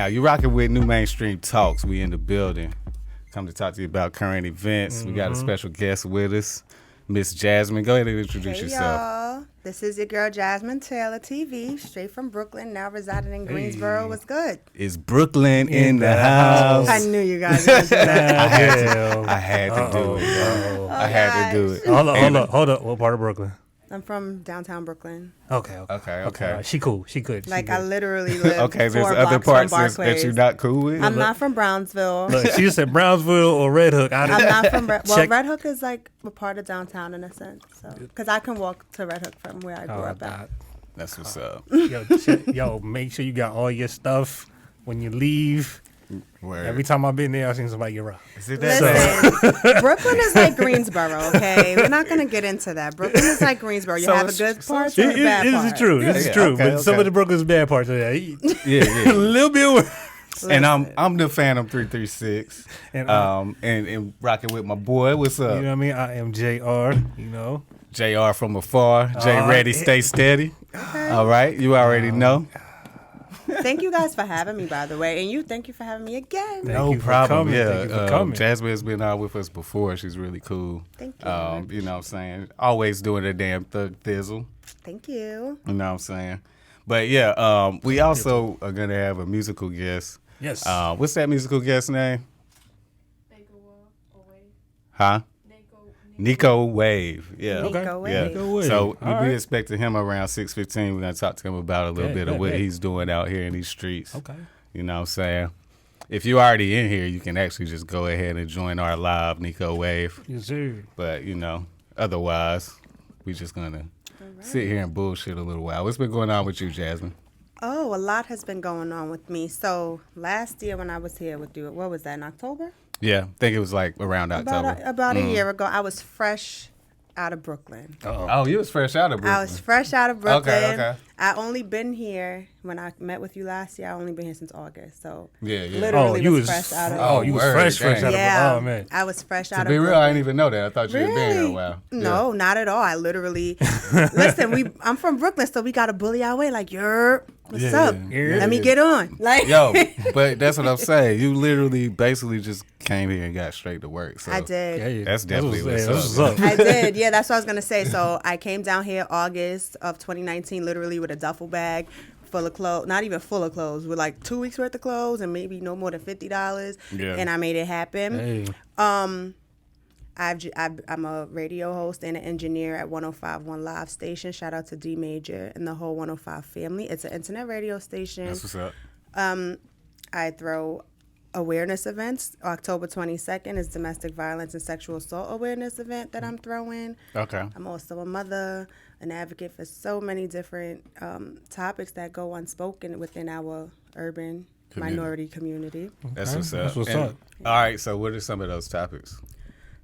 Now, you're rocking with NuMainstream Talks. We in the building. Come to talk to you about current events. We got a special guest with us, Miss Jasmine. Go ahead and introduce yourself. Y'all. This is your girl, JasmineTaylorTV, straight from Brooklyn, now residing in Greensboro. What's good? Is Brooklyn in the house? I knew you guys would do that. I had to do it. I had to do it. Hold up. What part of Brooklyn? I'm from downtown Brooklyn. Okay. She cool. She good. I literally live Okay, there's 4 other blocks parts from that you're not cool with? I'm not from Brownsville. Look, she just said Brownsville or Red Hook. I'm not from Red Hook is like a part of downtown in a sense. So, because I can walk to Red Hook from where I grew up at. That's what's up. Yo, make sure you got all your stuff when you leave. Word. Every time I've been there, I've seen somebody get robbed. Is it that Listen, Brooklyn is like Greensboro, okay? We're not going to get into that. Brooklyn is like Greensboro. You have a good part and a bad part. This is true. This is true. But some of the Brooklyn's bad parts are there. Yeah. A little bit worse. And I'm the Phantom 336. And rocking with my boy. What's up? You know what I mean? I am JR, JR from afar. J ready, stay steady. Okay. All right. You already know. Thank you guys for having me, by the way. And thank you for having me again. No problem. Thank you for coming. Jasmine has been out with us before. She's really cool. Thank you. You know what I'm saying? Always doing her damn thug thizzle. Thank you. You know what I'm saying? But yeah, we also are going to have a musical guest. Yes. What's that musical guest name? Nico.wav. Huh? Nico.wav. Yeah. Nico.wav. Yeah. Nico.wav. So All we right. expecting him around 6:15. We're going to talk to him about a little bit of what he's doing out here in these streets. Okay. You know what I'm saying? If you're already in here, you can actually just go ahead and join our live Nico.wav. Yes, sir. But, otherwise, we just going to sit here and bullshit a little while. What's been going on with you, Jasmine? Oh, a lot has been going on with me. So last year when I was here with you, what was that, in October? Yeah, I think it was like around October. About a year ago, I was fresh out of Brooklyn. Oh, you was fresh out of Brooklyn. I was fresh out of Brooklyn. Okay. I only been here, when I met with you last year, I only been here since August. So Yeah. literally was fresh out of you was word, fresh out of Yeah, Oh, man. I was fresh out To of be real, Brooklyn. I didn't even know that. I thought you had been here a while. No, not at all. I literally listen. I'm from Brooklyn, so we got to bully our way. Like, what's up? Yeah. Let me get on. Like, Yo, but that's what I'm saying. You literally basically just came here and got straight to work. So I did. Yeah. That's definitely what's what's up. I did. Yeah, that's what I was gonna say. So I came down here August of 2019, literally with a duffel bag full of clothes. Not even full of clothes, with like 2 weeks worth of clothes and maybe no more than $50. Yeah. And I made it happen. Hey. I'm a radio host and an engineer at 105.1 Live Station. Shout out to D Major and the whole 105 family. It's an internet radio station. That's what's up. I throw awareness events. October 22nd is domestic violence and sexual assault awareness event that I'm throwing. Okay. I'm also a mother, an advocate for so many different topics that go unspoken within our urban minority community. That's what's up. That's what's And- up. All right. So what are some of those topics?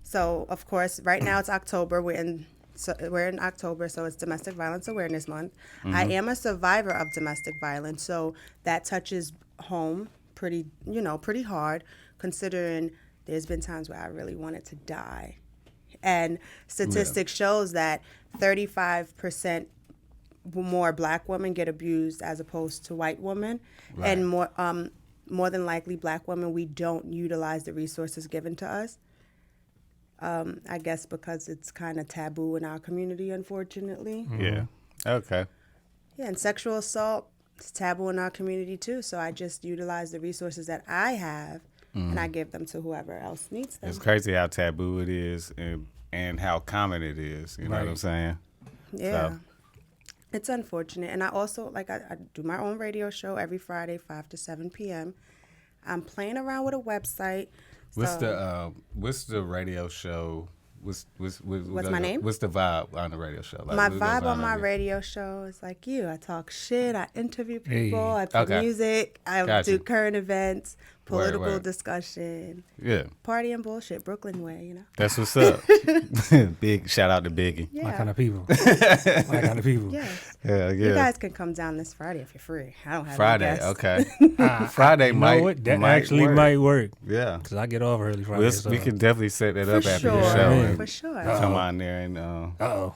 So, of course, right now it's October. We're in October, so it's Domestic Violence Awareness Month. I am a survivor of domestic violence, so that touches home pretty hard, considering there's been times where I really wanted to die. And statistics shows that 35% more black women get abused as opposed to white women. Right. And more than likely black women, we don't utilize the resources given to us. I guess because it's kind of taboo in our community, unfortunately. Yeah. Okay. Yeah, and sexual assault is taboo in our community too. So I just utilize the resources that I have, and I give them to whoever else needs them. It's crazy how taboo it is and how common it is. You know what I'm saying? Yeah. So- It's unfortunate. And I also, I do my own radio show every Friday, 5 to 7 p.m. I'm playing around with a website. What's the radio show? What's my name? What's the vibe on the radio show? Like, My what goes vibe on my there? radio show is like you. I talk shit. I interview people. Hey. I play Okay. music. I Gotcha. do current events, political Word. discussion, Yeah, party and bullshit, Brooklyn way, that's what's up. Big shout out to Biggie. Yeah. My kind of people. My kind of people. Yes. Yeah, You yeah. guys can come down this Friday if you're free. I don't have Friday, any guests. okay. Friday You know might what? That might actually work. might work. Yeah, Because I get off early Friday. we can definitely set that For up after sure. the show. Yeah. And For sure. come on there and Uh-oh.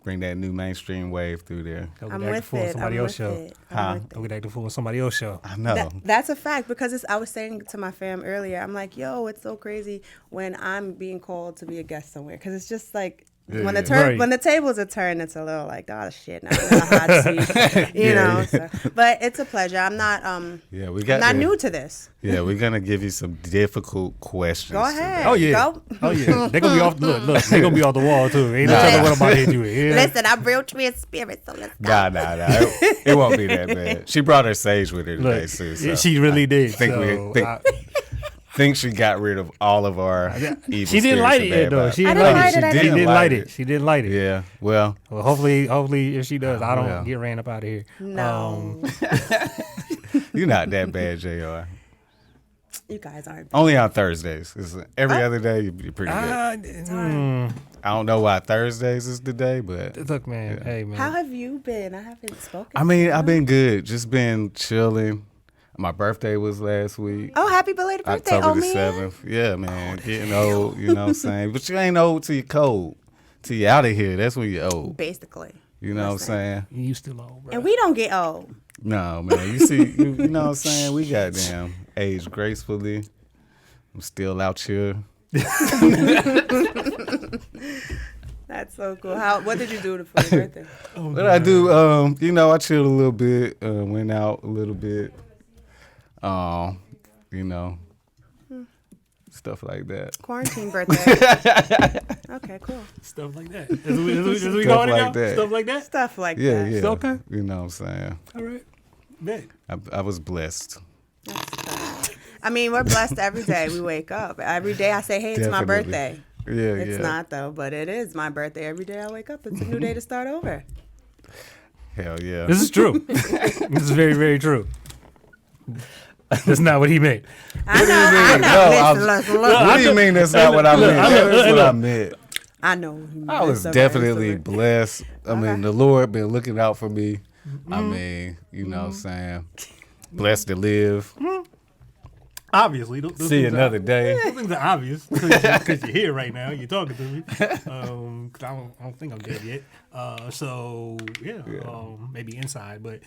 bring that new mainstream wave through there. I'm with it. Somebody else show. I'm We like to fool somebody else show. I know. That's a fact because I was saying to my fam earlier, I'm like, yo, it's so crazy when I'm being called to be a guest somewhere because it's just like when the tables are turned, it's a little like, oh shit, now I'm in a hot seat, you know. So, but it's a pleasure. I'm not I'm not new to this. Yeah, we're gonna give you some difficult questions. Go ahead. Oh yeah. Go. Oh yeah. They're gonna be off. Look. They're gonna be off the wall too. Ain't no telling what I'm about to hit you with. Yeah. Listen, I'm real transparent, so let's go. Nah. It won't be that bad. She brought her sage with her today, too. So She really did. Think she got rid of all of our evil. She didn't light it yet, though. She didn't light it. She didn't light it. Yeah. Well, hopefully, if she does, I don't get ran up out of here. No. You're not that bad, JR. You guys aren't. Only on Thursdays. Every other day, you're pretty good. I don't know why Thursdays is the day, but look, man. Hey, man. How have you been? I haven't spoken. I mean, I've been good. Just been chilling. My birthday was last week. Oh, happy belated birthday, October the man. 7th. Yeah, man. Getting old, you know what I'm saying? But you ain't old till you're cold. Till you're out of here. That's when you're old. Basically. You know what I'm saying? You still old, bro. And we don't get old. No, man. You see, you know what I'm saying? We goddamn age gracefully. I'm still out here. That's so cool. What did you do for your birthday? What I do, you know, I chilled a little bit, went out a little bit. You know, stuff like that. Quarantine birthday. Okay, cool. Stuff like that. Is we going like that. Stuff like that? Stuff like that. Yeah. It's okay. You know what I'm saying? All right. Bet. I was blessed. I mean, we're blessed every day we wake up. Every day I say, hey, it's my Definitely. birthday. Yeah, It's not, though, but it is my birthday. Every day I wake up, it's a new day to start over. Hell yeah. This is true. This is very, very true. That's not what he meant. I know. Listen. What do you mean that's not what I meant? That's what I meant. I know. I was definitely blessed. I mean, the Lord been looking out for me. I mean, you know what I'm saying? Blessed to live. Obviously. See another day. Those things are obvious because you're here right now. You're talking to me. 'Cause I don't think I'm dead yet. Maybe inside, but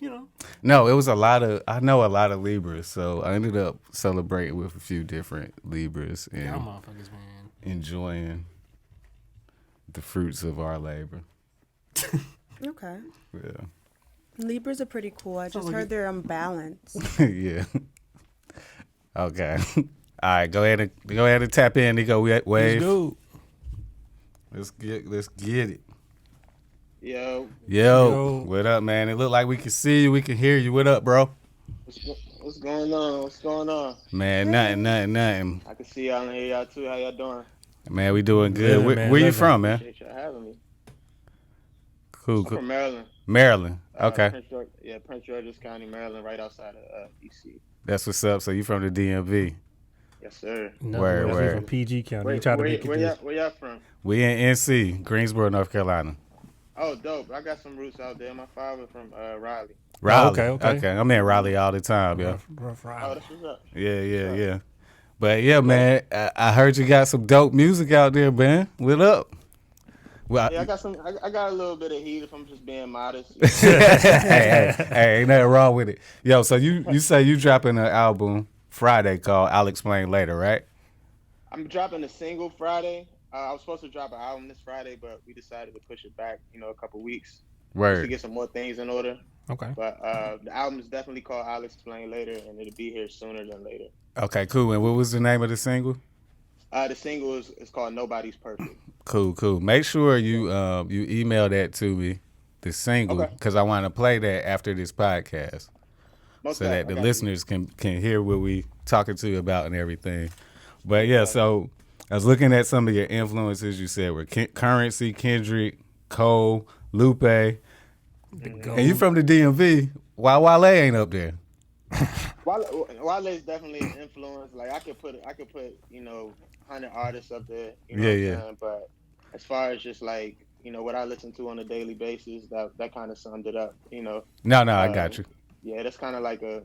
you know. No, it was I know a lot of Libras, so I ended up celebrating with a few different Libras and Y'all motherfuckers, man. enjoying the fruits of our labor. Okay. Yeah. Libras are pretty cool. I just heard they're unbalanced. Yeah. Okay. All right, go ahead and tap in, Nico. Wave. Let's go. Let's get it. Yo. What up, man? It look like we can see you, we can hear you. What up, bro? What's going on? Man, nothing. I can see y'all and hear y'all too. How y'all doing? Man, we doing good. Where you from, man? Appreciate y'all having me. Cool. I'm from Maryland. Maryland. Okay. Prince George's County, Maryland, right outside of D.C. That's what's up. So you from the DMV? Yes, sir. Where? From PG County. Where y'all from? We in NC, Greensboro, North Carolina. Oh, dope. I got some roots out there. My father from Raleigh. Raleigh. Okay. I'm in Raleigh all the time, yeah. Rough Oh, Ride. that's what's up. Yeah. But yeah, man, I heard you got some dope music out there, man. What up? Well, Yeah, I got a little bit of heat if I'm just being modest. hey, ain't nothing wrong with it. Yo, so you say you dropping an album Friday called I'll Explain Later, right? I'm dropping a single Friday. I was supposed to drop an album this Friday, but we decided to push it back, a couple weeks to Word. get some more things in order. Okay. But the album is definitely called I'll Explain Later, and it'll be here sooner than later. Okay, cool. And what was the name of the single? The single is called Nobody's Perfect. Cool. Make sure you email that to me, the single, because I want to play that after this podcast, so that the listeners can hear what we talking to you about and everything. But yeah, so I was looking at some of your influences. You said were Currency, Kendrick, Cole, Lupe, and you from the DMV. Why Wale ain't up there? Wale is definitely an influence. Like I could put 100 artists up there. Yeah. But as far as just like what I listen to on a daily basis, that kind of summed it up. No, I got you. Yeah, that's kind of like a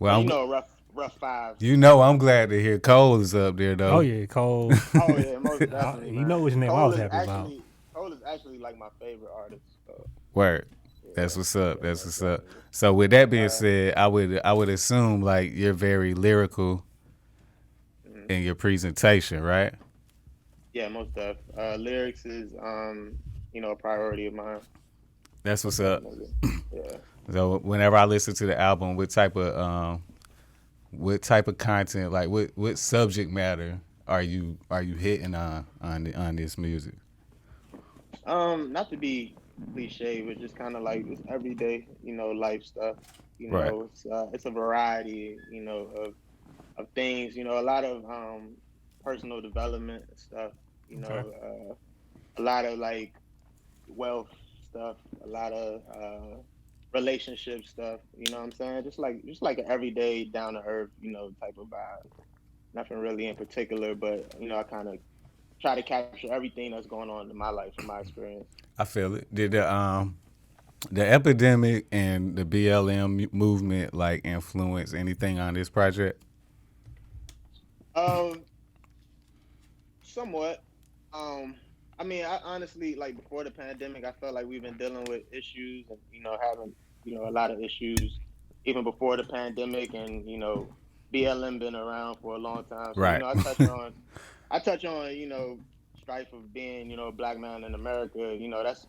rough five. I'm glad to hear Cole is up there though. Oh yeah, Cole. Oh yeah, most definitely. You know which name I was happy about. Cole is actually like my favorite artist. So, Word. yeah, That's what's up. yeah, That's what's up. definitely. So with that being said, I would assume like you're very lyrical Mhm. in your presentation, right? Yeah, most def. Lyrics is a priority of mine. That's what's Most up. definitely. Yeah. So whenever I listen to the album, what type of content, like what subject matter are you hitting on this music? Not to be cliche, but just kind of like just everyday, life stuff. Right. It's a variety, of things. A lot of personal development stuff. Okay. A lot of like wealth stuff. A lot of relationship stuff. You know what I'm saying? Just like an everyday, down to earth, type of vibe. Nothing really in particular, but I kind of try to capture everything that's going on in my life, in my experience. I feel it. Did the epidemic and the BLM movement like influence anything on this project? Um, Somewhat. I mean, I honestly, like, before the pandemic, I felt like we've been dealing with issues and having a lot of issues even before the pandemic, and BLM been around for a long time. So Right. I touch on strife of being a black man in America. That's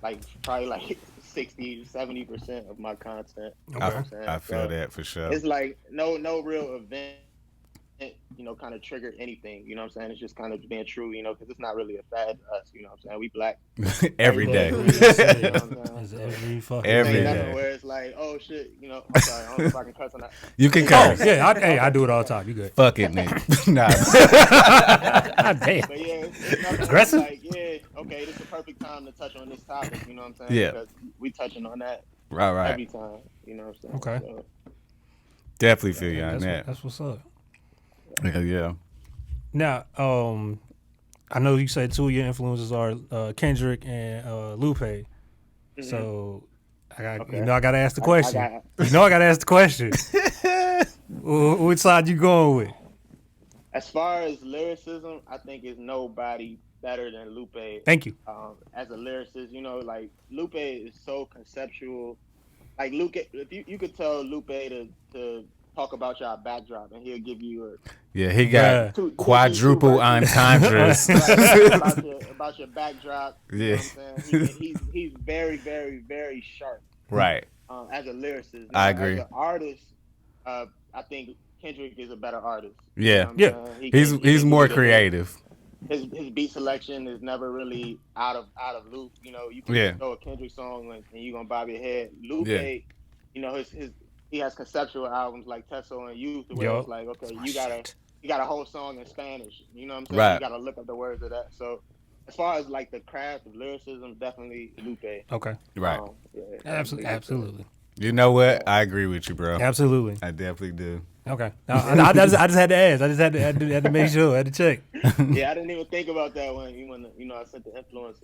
like probably like 60-70% of my content. You know what I'm saying? I feel that for sure. It's like no real event, kind of triggered anything. You know what I'm saying? It's just kind of being true, because it's not really a fad to us. You know what I'm saying? We black Every day. You know what I'm saying? It's every fucking Every Ain't day. nothing where it's like, oh shit, I'm sorry, I don't know if I can cuss on that. You can Oh, curse. yeah, I do it all the time. You good. Fuck it, nigga. Nah. God damn. But yeah, it's nothing Aggressive? like, yeah, okay, this is the perfect time to touch on this topic. You know what I'm saying? Yeah. Because we touching on that Right. every time. You know what I'm saying? Okay. So, Definitely feel you on that. That's what's up. Yeah. Now, I know you said two of your influences are Kendrick and Lupe. So I gotta ask the question. I gotta ask the question. Which side you going with? As far as lyricism, I think it's nobody better than Lupe. Thank you. As a lyricist, like Lupe is so conceptual. Like Lupe, if you could tell Lupe to talk about your backdrop, and he'll give you he got quadruple entendres. about your backdrop. Yeah. You know what I'm saying? He's very, very, very sharp. Right. As a lyricist. I agree. As an artist, I think Kendrick is a better artist. Yeah. You know what I'm saying? He's more creative. His beat selection is never really out of loop. You can throw a Kendrick song and you're gonna bob your head. Lupe, he has conceptual albums like Tesso and Youth, where it's like, okay, you got a whole song in Spanish. You know what I'm saying? Right. You gotta look up the words of that. So as far as like the craft of lyricism, definitely Lupe. Okay. Right. Absolutely. You know what? I agree with you, bro. Absolutely. I definitely do. Okay. I just had to ask. I just had to make sure. I had to check. Yeah, I didn't even think about that when I sent the influence.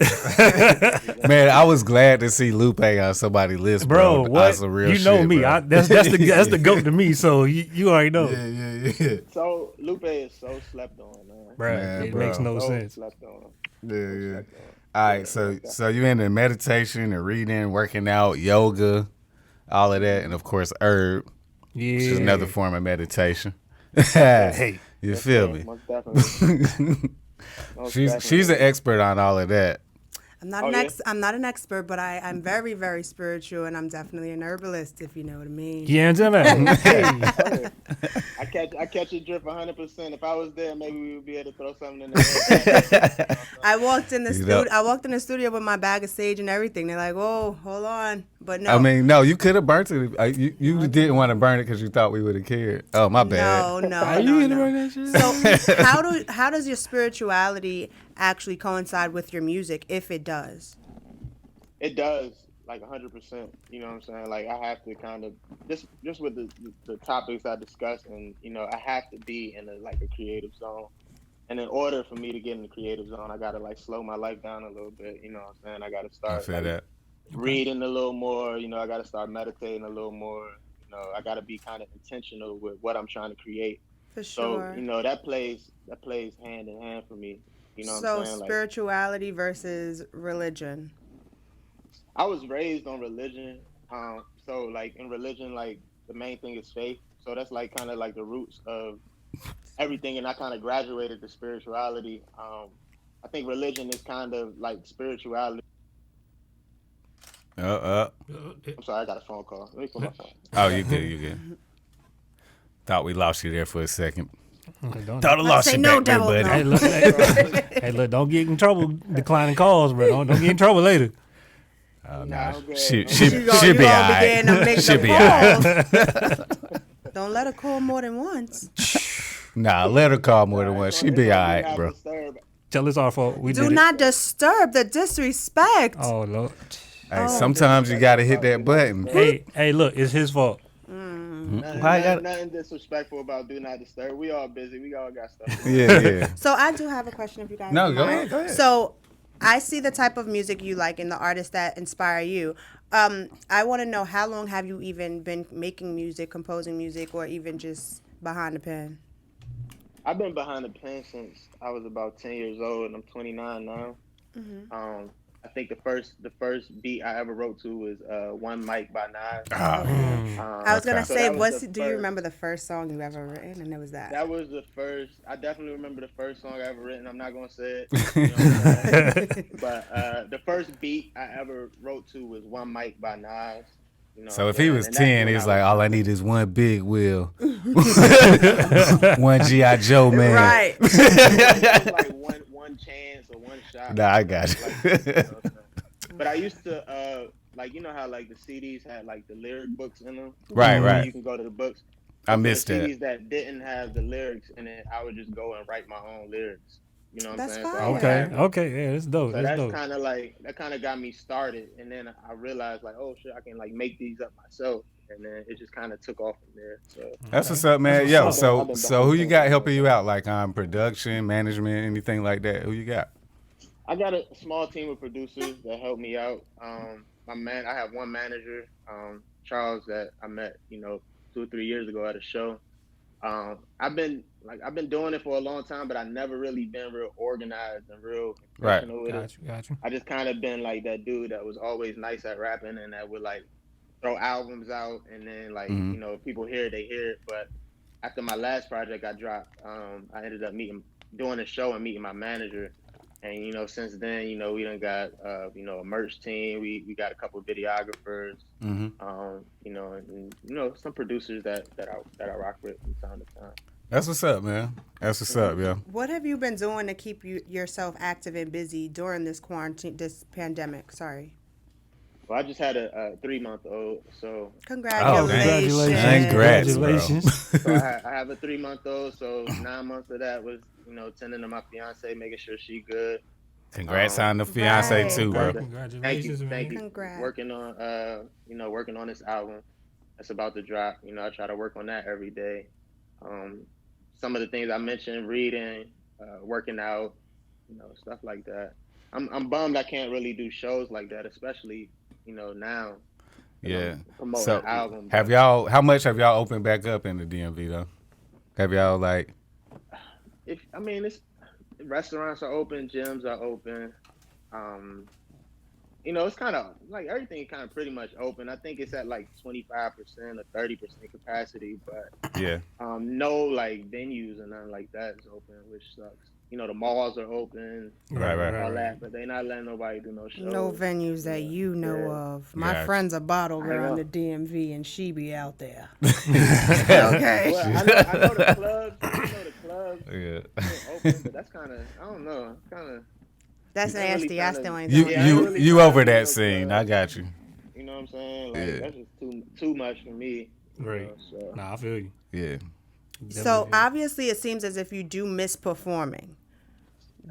Man, I was glad to see Lupe on somebody's list, Bro, bro. what? That's some real you know shit, me. bro. That's the goat to me. So you already know. Yeah. So Lupe is so slept on, man. Bro, Man, it bro. makes no So sense. slept on. Yeah. All right, so you into meditation and reading, working out, yoga, all of that, and of course herb, Yeah. which is another form of meditation. Hey. You feel me? Most definitely. She's an expert on all of that. I'm not an expert, but I'm very, very spiritual, and I'm definitely an herbalist, if you know what I mean. Yeah, I'm hey. I catch your drift 100%. If I was there, maybe we would be able to throw something in there. I walked in the studio with my bag of sage and everything. They're like, "Oh, hold on," but no. I mean, no, you could have burnt it. You didn't want to burn it because you thought we would have cared. Oh, my bad. No. Are you gonna burn that shit? So how does your spirituality actually coincide with your music, if it does? It does, like 100%. You know what I'm saying? Like I have to kind of just with the topics I discussed, and I have to be in a creative zone. And in order for me to get in the creative zone, I gotta like slow my life down a little bit. You know what I'm saying? I gotta start reading a little more. I gotta start meditating a little more. I gotta be kind of intentional with what I'm trying to create. For sure. So that plays hand in hand for me. You know what So I'm saying? spirituality versus religion. I was raised on religion. So like in religion, like the main thing is faith. So that's like kind of like the roots of everything. And I kind of graduated to spirituality. I think religion is kind of like spirituality. I'm sorry, I got a phone call. Let me put my phone. Oh, you good. Thought we lost you there for a second. Don't Thought I lost you no, back there, devil, buddy. no. Hey, look, hey, look, don't get in trouble declining calls, bro. Don't get in trouble later. Oh, Nah, no. I'm good. She'll You be all gonna begin to right. make She'll the be all right. calls. Don't let her call more than once. Nah, let her call more than once. She'll be all right, bro. Tell us our fault. We Do did not disturb the disrespect. Oh, Lord. Hey, sometimes you got to hit that button. Hey, look, it's his fault. Nothing disrespectful about do not disturb. We all busy. We all got stuff. Yeah. So I do have a question if you guys No, don't go mind. ahead. So I see the type of music you like and the artists that inspire you. I want to know, how long have you even been making music, composing music, or even just behind the pen? I've been behind the pen since I was about 10 years old, and I'm 29 now. I think the first beat I ever wrote to was One Mic by Nas. I was gonna say, do you first. remember the first song you ever written? And it was that. That was the first. I definitely remember the first song I ever written. I'm not gonna say it, you know what I'm saying? But the first beat I ever wrote to was One Mic by Nas. You know So what if I'm he saying? was And that's 10, when it's I like, was- all I need is one big wheel. One G.I. Joe, man. Right. it was like one chance or one shot. Nah, I got you. You know what I'm saying? But I used to like, you know how like the CDs had like the lyric books in them. Right. You can go to the books. I So missed the that. CDs that didn't have the lyrics in it, I would just go and write my own lyrics. You know what That's I'm saying? fire. So Okay, yeah, that's dope. So That's that's dope. kind of like that kind of got me started, and then I realized like, oh shit, I can like make these up myself, and then it just kind of took off from there. So That's what's up, man. That's Yo, what's up. so who you got helping you out, like on production, management, anything like that? Who you got? I got a small team of producers that help me out. I have one manager, Charles, that I met 2 or 3 years ago at a show. I've been doing it for a long time, but I never really been real organized and real professional with it. Got you. I just kind of been like that dude that was always nice at rapping and that would like throw albums out, and then like if people hear it, they hear it. But after my last project I dropped, I ended up doing a show and meeting my manager. And since then, we done got a merch team. We got a couple of videographers, and some producers that I rock with from time to time. That's what's up, man. That's what's up, yo. What have you been doing to keep yourself active and busy during this quarantine, this pandemic? Sorry. Well, I just had a 3-month-old, so Congratulations. Congrats, bro. so I have a 3-month-old, so 9 months of that was tending to my fiance, making sure she good. Congrats on the fiance Right. too, bro. Congratulations, Thank you. Congrats. Working on this album that's about to drop. I try to work on that every day. Some of the things I mentioned, reading, working out, stuff like that. I'm bummed I can't really do shows like that, especially now. Yeah. Promoting So an album. how much have y'all opened back up in the DMV though? Have y'all like? It's restaurants are open, gyms are open. It's kind of like everything kind of pretty much open. I think it's at like 25% or 30% capacity, but Yeah. no like venues and nothing like that is open, which sucks. The malls are open, all that, but they not letting nobody do no shows. No venues that you know of. My friend's a bottle I girl in know. the DMV, and she be out there. Okay. Well, I know the clubs. Yeah. are open, but that's kind of I don't know, kind of. That's You can't nasty. really I kinda- still ain't You doing Yeah, I it. ain't you really you trying over to do that no scene? clubs. I got you. You know what I'm saying? Like Yeah. that's just too much for me. Right. So. Nah, I feel you. Yeah. So obviously, it seems as if you do miss performing.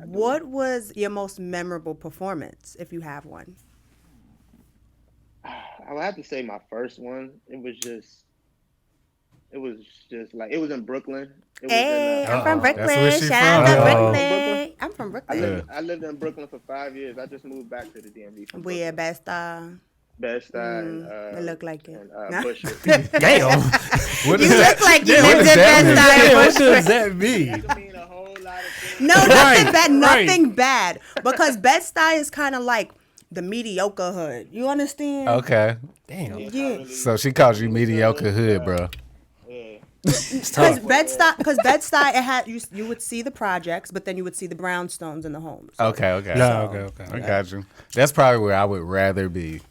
What was your most memorable performance, if you have one? I would have to say my first one. It was just like it was in Brooklyn. It was Hey, I'm from That's where Brooklyn. she Shout out to from. Brooklyn. I'm from I Brooklyn. lived in Brooklyn for 5 years. I just moved back to the DMV. From We at Best Bed-Stuy it look like it. and Bushwick. Damn. What You is that? look like you What lived does in that mean? Best-Stuy. What does that mean? That could mean a whole lot of things. No, nothing bad. Nothing bad. Because Bed-Stuy is kind of like the mediocre hood. You understand? Okay. Damn. Yeah. So she calls you mediocre hood, bro. Yeah. Because Bed-Stuy, it had you would see the projects, but then you would see the brownstones in the homes. Okay. Okay. I got you. That's probably where I would rather be.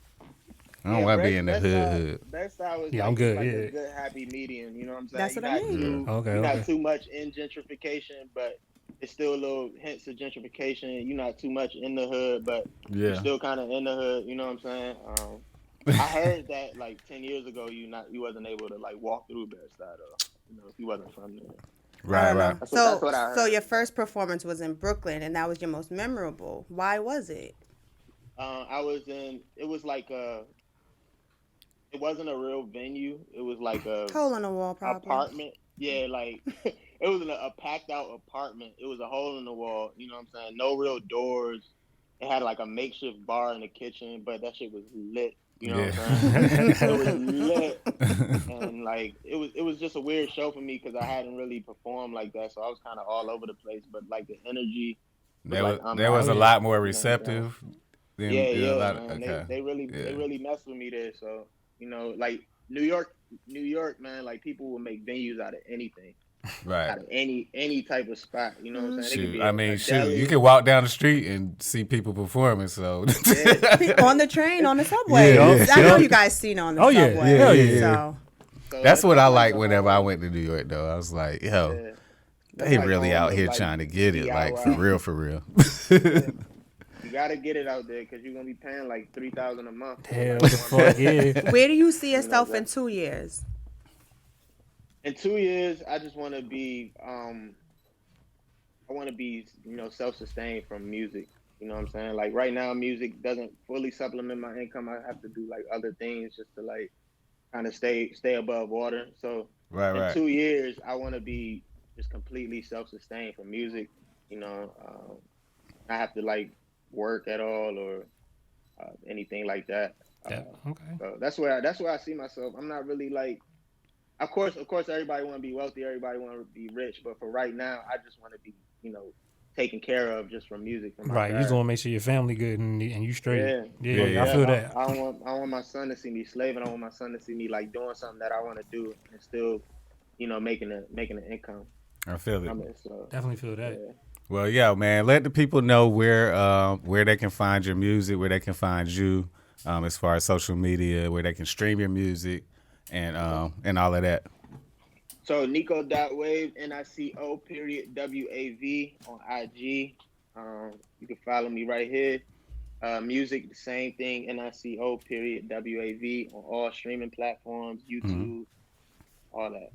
I don't want to be in the hood. Bed-Stuy was I'm good. like Yeah. a good happy medium. You know what I'm saying? That's what I mean. Okay. Not too much in gentrification, but it's still a little hints of gentrification. You're not too much in the hood, but you're still kind of in the hood. You know what I'm saying? I heard that like 10 years ago, you wasn't able to like walk through Bed-Stuy though. You know, if you wasn't from there. Right. That's what I heard. So your first performance was in Brooklyn, and that was your most memorable. Why was it? I was in. It was like it wasn't a real venue. It was like a Hole in the wall, probably. apartment. Yeah, like it was a packed out apartment. It was a hole in the wall. You know what I'm saying? No real doors. It had like a makeshift bar in the kitchen, but that shit was lit. You know what I'm saying? It was lit, and like it was just a weird show for me because I hadn't really performed like that, so I was kind of all over the place. But like the energy, There was a lot more receptive. Man. They really messed with me there. So you know, like New York, man, like people will make venues out of anything. Right. Out of any type of spot, you know what I'm saying? You can walk down the street and see people performing. So on the train, on the subway. I know you guys seen on the subway. So that's what I like whenever I went to New York, though. I was like, yo, they really out here trying to get it, like for real. You gotta get it out there because you're gonna be paying like $3,000 a month. Hell, the fuck yeah. Where do you see yourself in 2 years? In 2 years, I just want to be, self-sustained from music. You know what I'm saying? Like right now, music doesn't fully supplement my income. I have to do like other things just to like kind of stay above water. So in 2 years, I want to be just completely self-sustained from music. You know, I have to like work at all or anything like that. So that's where I see myself. I'm not really like. Of course, everybody want to be wealthy. Everybody want to be rich. But for right now, I just want to be, taken care of just from music. Right. You just want to make sure your family good and you straight. Yeah. I feel that. I want my son to see me slaving. I want my son to see me like doing something that I want to do and still, making an income. I feel it. Definitely feel that. Yeah. Well, yeah, man. Let the people know where they can find your music, where they can find you, as far as social media, where they can stream your music. And all of that. So Nico.wav, NICO.WAV on IG. You can follow me right here. Music, the same thing, NICO.WAV on all streaming platforms, YouTube, all that.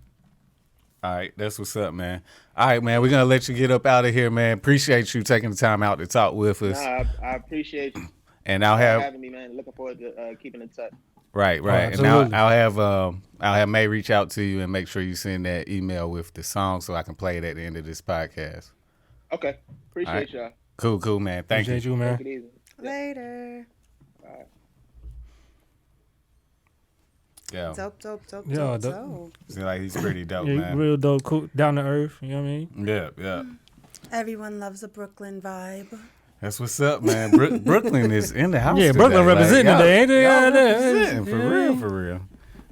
All right, that's what's up, man. All right, man, we're gonna let you get up out of here, man. Appreciate you taking the time out to talk with us. I appreciate you. And I'll have having me, man. Looking forward to keeping in touch. Right. And I'll have May reach out to you and make sure you send that email with the song so I can play it at the end of this podcast. Okay. Appreciate y'all. Cool, man. Thank you. Appreciate you, man. Take it easy. Later. All right. Yeah. Dope. Seems like he's pretty dope, Yeah, man. real dope, cool, down to earth. You know what I mean? Yeah. Everyone loves a Brooklyn vibe. That's what's up, man. Brooklyn is in the house. Yeah, today. Brooklyn representing today, ain't they? Representing for real.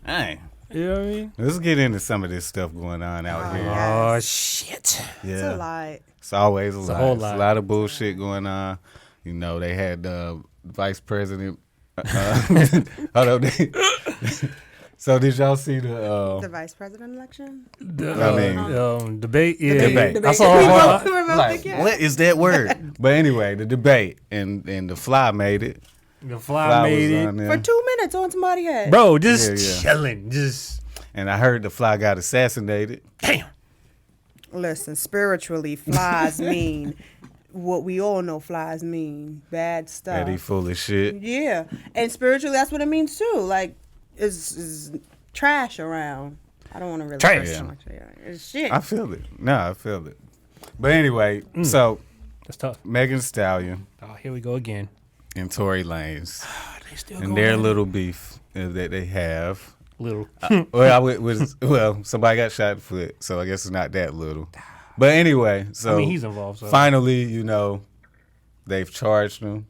Hey. You know what I mean? Let's get into some of this stuff going on out here. Yes. Oh, shit. Yeah. It's a lot. It's always a It's lot. a whole It's lot. a lot of bullshit going on. They had vice president. Hold up. So did y'all see The vice president election? Debate. Yeah. Debate. I saw what is that word? But anyway, the debate and the Fly made it. the fly made was it. on there. For 2 minutes on somebody's head. Bro, just Yeah. chilling. Just And I heard the Fly got assassinated. damn. Listen, spiritually, flies mean what we all know flies mean. Bad stuff. That he full of shit. Yeah. And spiritually, that's what it means too. Like, it's trash around. I don't want to really Trash. curse so much. Yeah. It's shit. I feel it. No, I feel it. But anyway, so That's tough. Megg the Stallion Oh, here we go again. and Tory Lanez They still and going their at it. little beef that they have. little. Somebody got shot in the foot, so I guess it's not that little. But anyway, so I mean, he's involved. So. Finally, they've charged him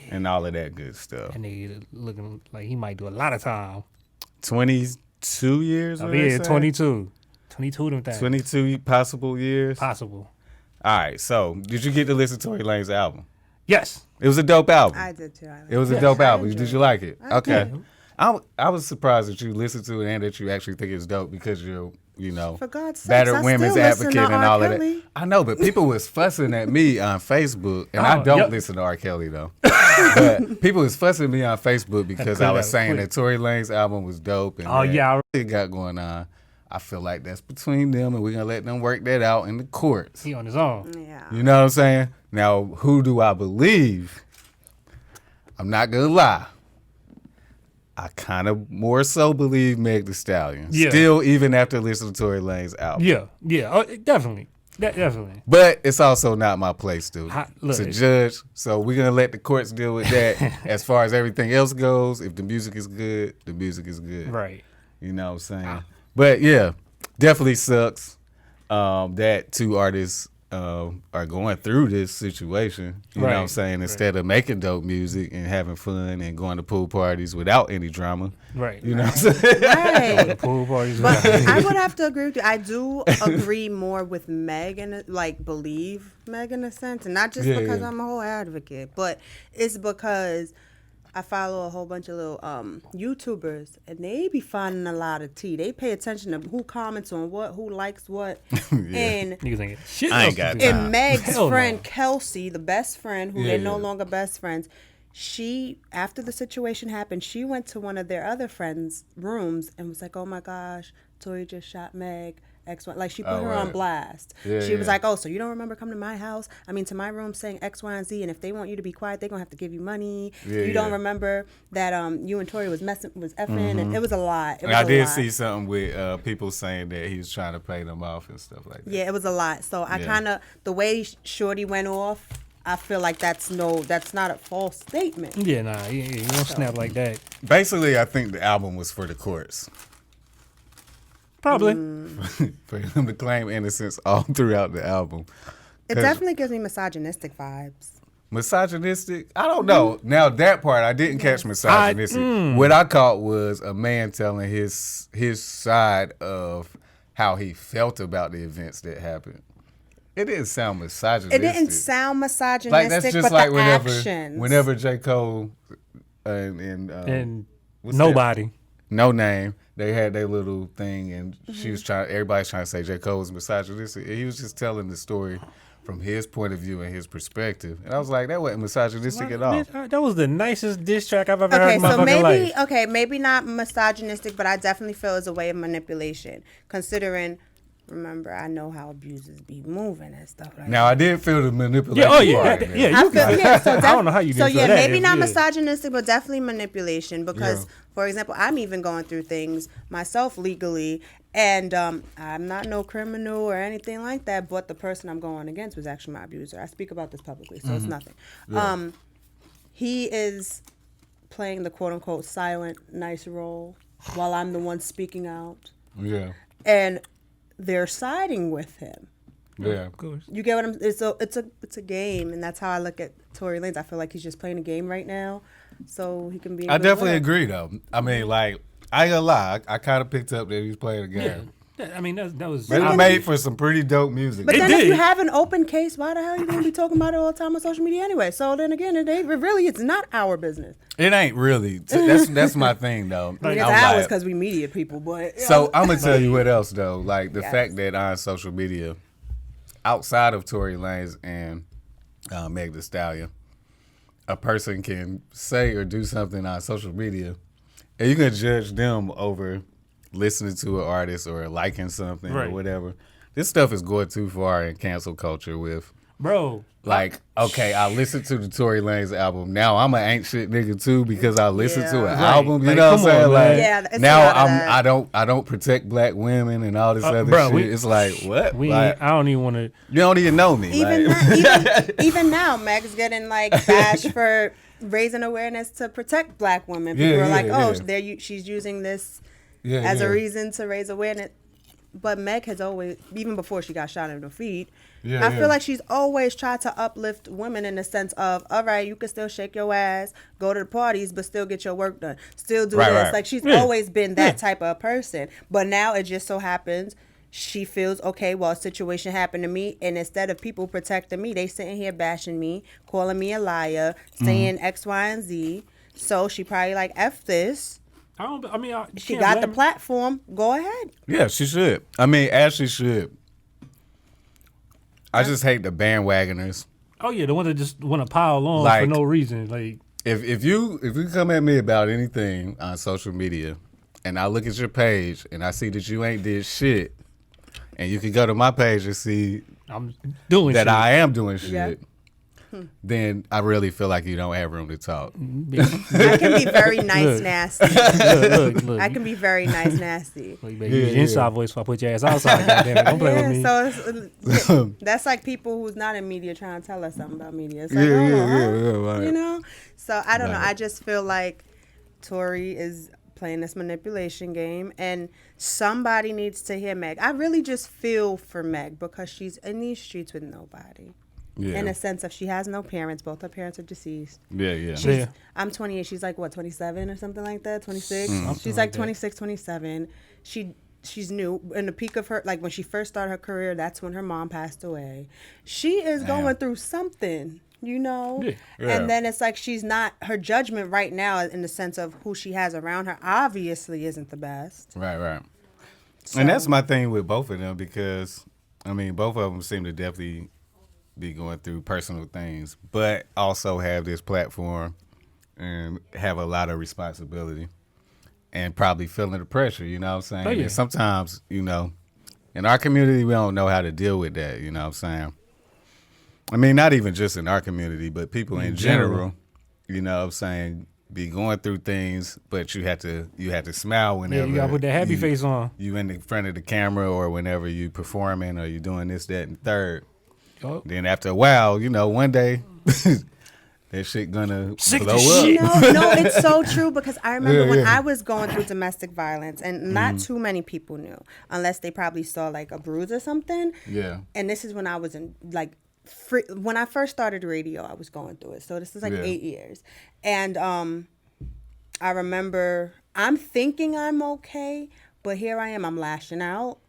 and all of that good stuff. And they looking like he might do a lot of time. 22 years? I mean, 22. 22 them things. 22 possible years? Possible. All right, so did you get to listen to Tory Lanez album? Yes. It was a dope album. I did too. It was a dope album. Did you like it? I Okay. did. I was surprised that you listened to it and that you actually think it's dope because you're, For God's sakes, battered I women's still listen advocate to and R. all of Kelly. that. I know, but people was fussing at me on Facebook, and I don't listen to R. Kelly though. But people was fussing at me on Facebook because I was saying that Tory Lanez album was dope and it got going on. I feel like that's between them, and we're gonna let them work that out in the courts. He on his own. Yeah. You know what I'm saying? Now, who do I believe? I'm not gonna lie. I kind of more so believe Megg the Stallion. Yeah. Still, even after listening to Tory Lanez album. Yeah. Oh, definitely. Definitely. But it's also not my place to Look. judge. So we're gonna let the courts deal with that. As far as everything else goes, if the music is good, the music is good. Right. You know what I'm saying? But yeah, definitely sucks that two artists are going through this situation. You know what I'm saying? Instead of making dope music and having fun and going to pool parties without any drama. Right. You know what I'm saying? Right. The pool parties. But I would have to agree with you. I do agree more with Meg and believe Meg in a sense, and not just because I'm a whole advocate, but it's because I follow a whole bunch of little YouTubers, and they be finding a lot of tea. They pay attention to who comments on what, who likes what, and you think shit. I ain't got time. and Meg's friend Kelsey, the best friend, who they're no longer best friends. She, after the situation happened, she went to one of their other friends' rooms and was like, "Oh my gosh, Tory just shot Meg." X, Y. Like she put her on blast. She was like, "Oh, so you don't remember coming to my house? I mean, to my room saying X, Y, and Z. And if they want you to be quiet, they're gonna have to give you money. You don't remember that you and Tory was effing, and it was a lot. I did see something with people saying that he was trying to pay them off and stuff like that. Yeah, it was a lot. So I kind of the way Shorty went off, I feel like that's not a false statement. Yeah, nah, you don't snap like that. Basically, I think the album was for the courts. Probably. For him to claim innocence all throughout the album. It definitely gives me misogynistic vibes. Misogynistic? I don't know. Now that part I didn't catch misogynistic. What I caught was a man telling his side of how he felt about the events that happened. It didn't sound misogynistic. It didn't sound misogynistic, like that's just but like the actions. whenever J. Cole and nobody. No Name, they had their little thing, and everybody's trying to say J. Cole was misogynistic. He was just telling the story from his point of view and his perspective. And I was like, that wasn't misogynistic at all. That was the nicest diss track I've ever heard in my fucking life. Okay, maybe not misogynistic, but I definitely feel it's a way of manipulation, considering... Remember, I know how abusers be moving and stuff like that. Now, I did feel the manipulation I don't know how you did so that. Maybe not misogynistic, but definitely manipulation. Because, for example, I'm even going through things myself legally, and I'm not no criminal or anything like that. But the person I'm going against was actually my abuser. I speak about this publicly, so it's nothing. Yeah. He is playing the quote unquote silent, nice role while I'm the one speaking out. Yeah. And they're siding with him. Yeah, of course. You get what I'm? It's a game, and that's how I look at Tory Lanez. I feel like he's just playing a game right now, so he can be. I definitely agree, though. I mean, like, I ain't gonna lie. I kind of picked up that he was playing a game. Yeah. I mean, that was. But it made for some pretty dope music. But then if you have an open case, why the hell are you gonna be talking about it all the time on social media anyway? So then again, it's not our business. It ain't really. That's my thing, though. I mean, it's ours because we media people, but. So I'm gonna tell you what else, though. Like the fact that on social media, outside of Tory Lanez and Megg the Stallion, a person can say or do something on social media, and you can judge them over listening to an artist or liking something or whatever. This stuff is going too far in cancel culture with, bro. Like, okay, I listened to the Tory Lanez album. Now I'm an ain't shit nigga too because I listened to an album. You know what I'm saying? Like, now I don't protect black women and all this other shit. It's like, what? I don't even want to. You don't even know me. Even now, Meg's getting like bashed for raising awareness to protect black women. People are like, she's using this as a reason to raise awareness. but Meg has always, even before she got shot in the feet, Yeah, I feel like she's always tried to uplift women in the sense of, all right, you can still shake your ass, go to the parties, but still get your work done. Still do Right, this. right. Like, she's always been that type of person. But now it just so happens she feels, okay, well, a situation happened to me, and instead of people protecting me, they sitting here bashing me, calling me a liar, saying X, Y, and Z. So she probably like, F this. She got the platform. Go ahead. Yeah, she should. I mean, as she should. I just hate the bandwagoners. Oh yeah, the one that just want to pile on Like, for no reason. Like, if you come at me about anything on social media, and I look at your page and I see that you ain't did shit, and you can go to my page and see I'm doing that shit. I am doing shit. Yeah. Then I really feel like you don't have room to talk. I can be very nice, nasty. Look, I can be very nice, nasty. Look, baby, use your inside voice if I put your ass outside. Goddamn it, don't play with me. So that's like people who's not in media trying to tell us something about media. It's like, Right. you know. So I don't know. Right. I just feel like Tory is playing this manipulation game, and somebody needs to hear Meg. I really just feel for Meg because she's in these streets with nobody. Yeah. In a sense of she has no parents. Both her parents are deceased. Yeah. I'm 28. She's like, what, 27 or something like that? 26? She's like like 26, 27. She's new. In the peak of her, like when she first started her career, that's when her mom passed away. She is going through something, you know? Yeah. And then it's like she's not, her judgment right now in the sense of who she has around her obviously isn't the best. Right. And that's my thing with both of them because, I mean, both of them seem to definitely be going through personal things, but also have this platform and have a lot of responsibility and probably feeling the pressure, you know what I'm saying? Oh, yeah. And sometimes, you know, in our community, we don't know how to deal with that, you know what I'm saying? I mean, not even just in our community, but people in general, you know what I'm saying, be going through things, but you have to smile whenever. Yeah, you gotta put that happy face on. You in the front of the camera or whenever you performing or you doing this, that, and third. Oh. Then after a while, you know, one day that shit gonna Sick blow of up. shit. No, it's so true because I remember when I was going through domestic violence and not too many people knew unless they probably saw like a bruise or something. Yeah. And this is when I was in like when I first started radio, I was going through it. So this is like 8 years. And I remember I'm thinking I'm okay, but here I am, I'm lashing out.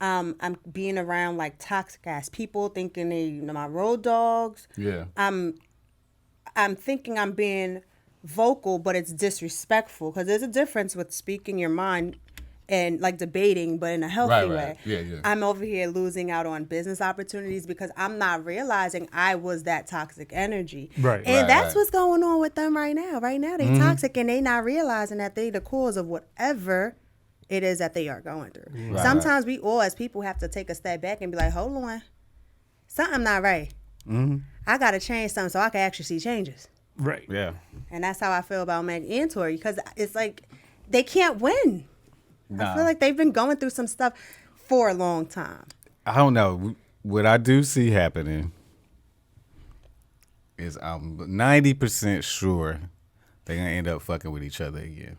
I'm being around like toxic ass people, thinking they my road dogs. Yeah. I'm thinking I'm being vocal, but it's disrespectful because there's a difference with speaking your mind and like debating, but in a healthy way. Yeah. I'm over here losing out on business opportunities because I'm not realizing I was that toxic energy. Right. And that's what's going on with them right now. Right now, they toxic and they not realizing that they the cause of whatever it is that they are going through. Right. Sometimes we all as people have to take a step back and be like, hold on, something not right. I got to change something so I can actually see changes. Right. Yeah. And that's how I feel about Meg and Tory because it's like they can't win. Nah. I feel like they've been going through some stuff for a long time. I don't know. What I do see happening is I'm 90% sure they're gonna end up fucking with each other again.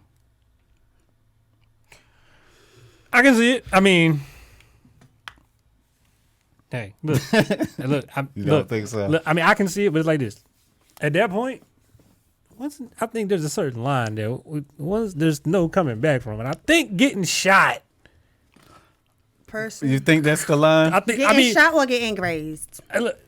I can see it. I mean, hey, look, You don't think so? Look, I mean, I can see it, but it's like this. At that point, I think there's a certain line there. Once there's no coming back from it. I think getting shot. Personally, You think that's the line? getting shot or getting grazed. Look,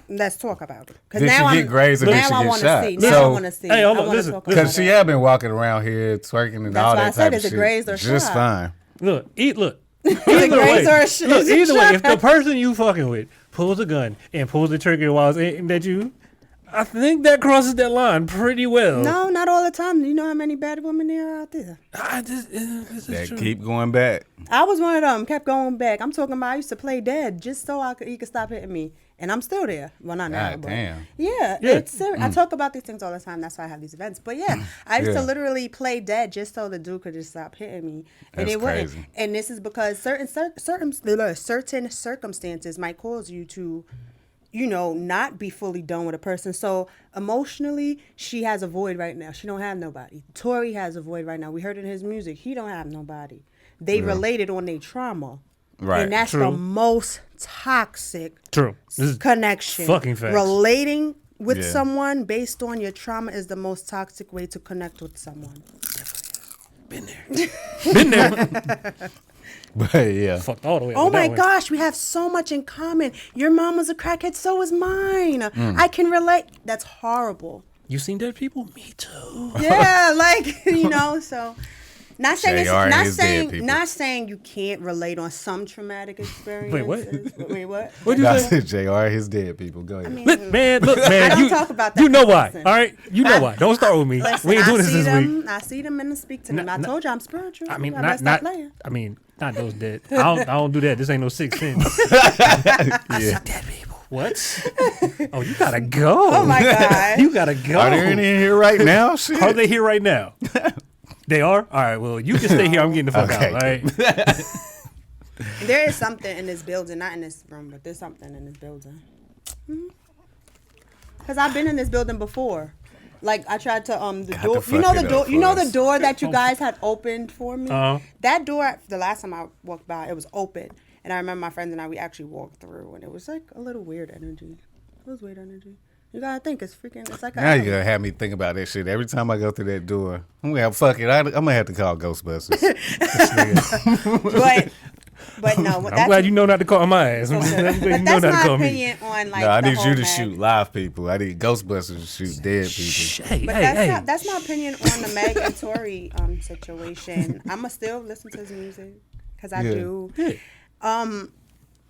Let's talk about it. Because Did now she get grazed or did now she I get want shot? to see. Now So- I want to see. Hey, hold I on, wanna listen, talk listen. about Because she that. had been walking around here twerking and That's all why I that said, type of is it shit. grazed or Just shot? fine. look. Either grazed way, or shot? look, either way, if the person you fucking with pulls a gun and pulls the trigger while it's aimed at you, I think that crosses that line pretty well. No, not all the time. You know how many bad women there are out there? This is That true. keep going back. I was one of them. Kept going back. I'm talking about I used to play dead just so he could stop hitting me. And I'm still there. Well, not now. God but damn. Yeah, Yeah. it's serious. I talk about these things all the time. That's why I have these events. But yeah, I used Yeah. to literally play dead just so the dude could just stop hitting me. And That's it wouldn't. crazy. And this is because certain circumstances might cause you to, not be fully done with a person. So emotionally, she has a void right now. She don't have nobody. Tory has a void right now. We heard in his music. He don't have nobody. They related on their trauma. Right. And that's the most toxic True. This is connection. fucking facts. Relating with Yeah. someone based on your trauma is the most toxic way to connect with someone. Been there. But yeah. Fucked all the way. Oh with that my one. gosh, we have so much in common. Your mom was a crackhead, so was mine. Mm. I can relate. That's horrible. You seen dead people? Me too. Yeah, like, so not saying JR and not his dead saying people. not saying you can't relate on some traumatic experiences. Wait, what? Wait, what? What'd you say? JR, his dead people. Go ahead. I mean, Look, man, I don't talk about that. You know why? Listen. All right, you know why. Don't start with me. Listen, We ain't doing this I see this them, week. I see them and I speak to them. I told you I'm spiritual. I mean, You better stop playing. not those dead. I don't do that. This ain't no Sixth Sense. Yeah. Dead people. What? Oh, you gotta go. Oh my God. You gotta go. Are there any in here right now? Shit. Are they here right now? They are? All right, well, you can stay here. I'm getting the fuck Okay. out, all right? There is something in this building, not in this room, but there's something in this building. Because I've been in this building before. Like I tried to the Got door. to You know fuck the it door. up You know for the us. door that you guys had opened for me. Uh-huh. That door. The last time I walked by, it was open, and I remember my friends and I. We actually walked through, and it was like a little weird energy. It was weird energy. You gotta think it's freaking. It's like Now you're gonna have me think about that shit every time I go through that door. I'm gonna have fuck it. I'm gonna have to call Ghostbusters. but no. I'm glad you know not to call my ass. I'm glad you But know that's not to my call me. opinion on like. No, I the need whole you to Meg. shoot live people. I need Ghostbusters to shoot dead people. Hey, But hey. that's my opinion on the Meg and Tory situation. I'ma still listen to his music because I Yeah. do. Yeah.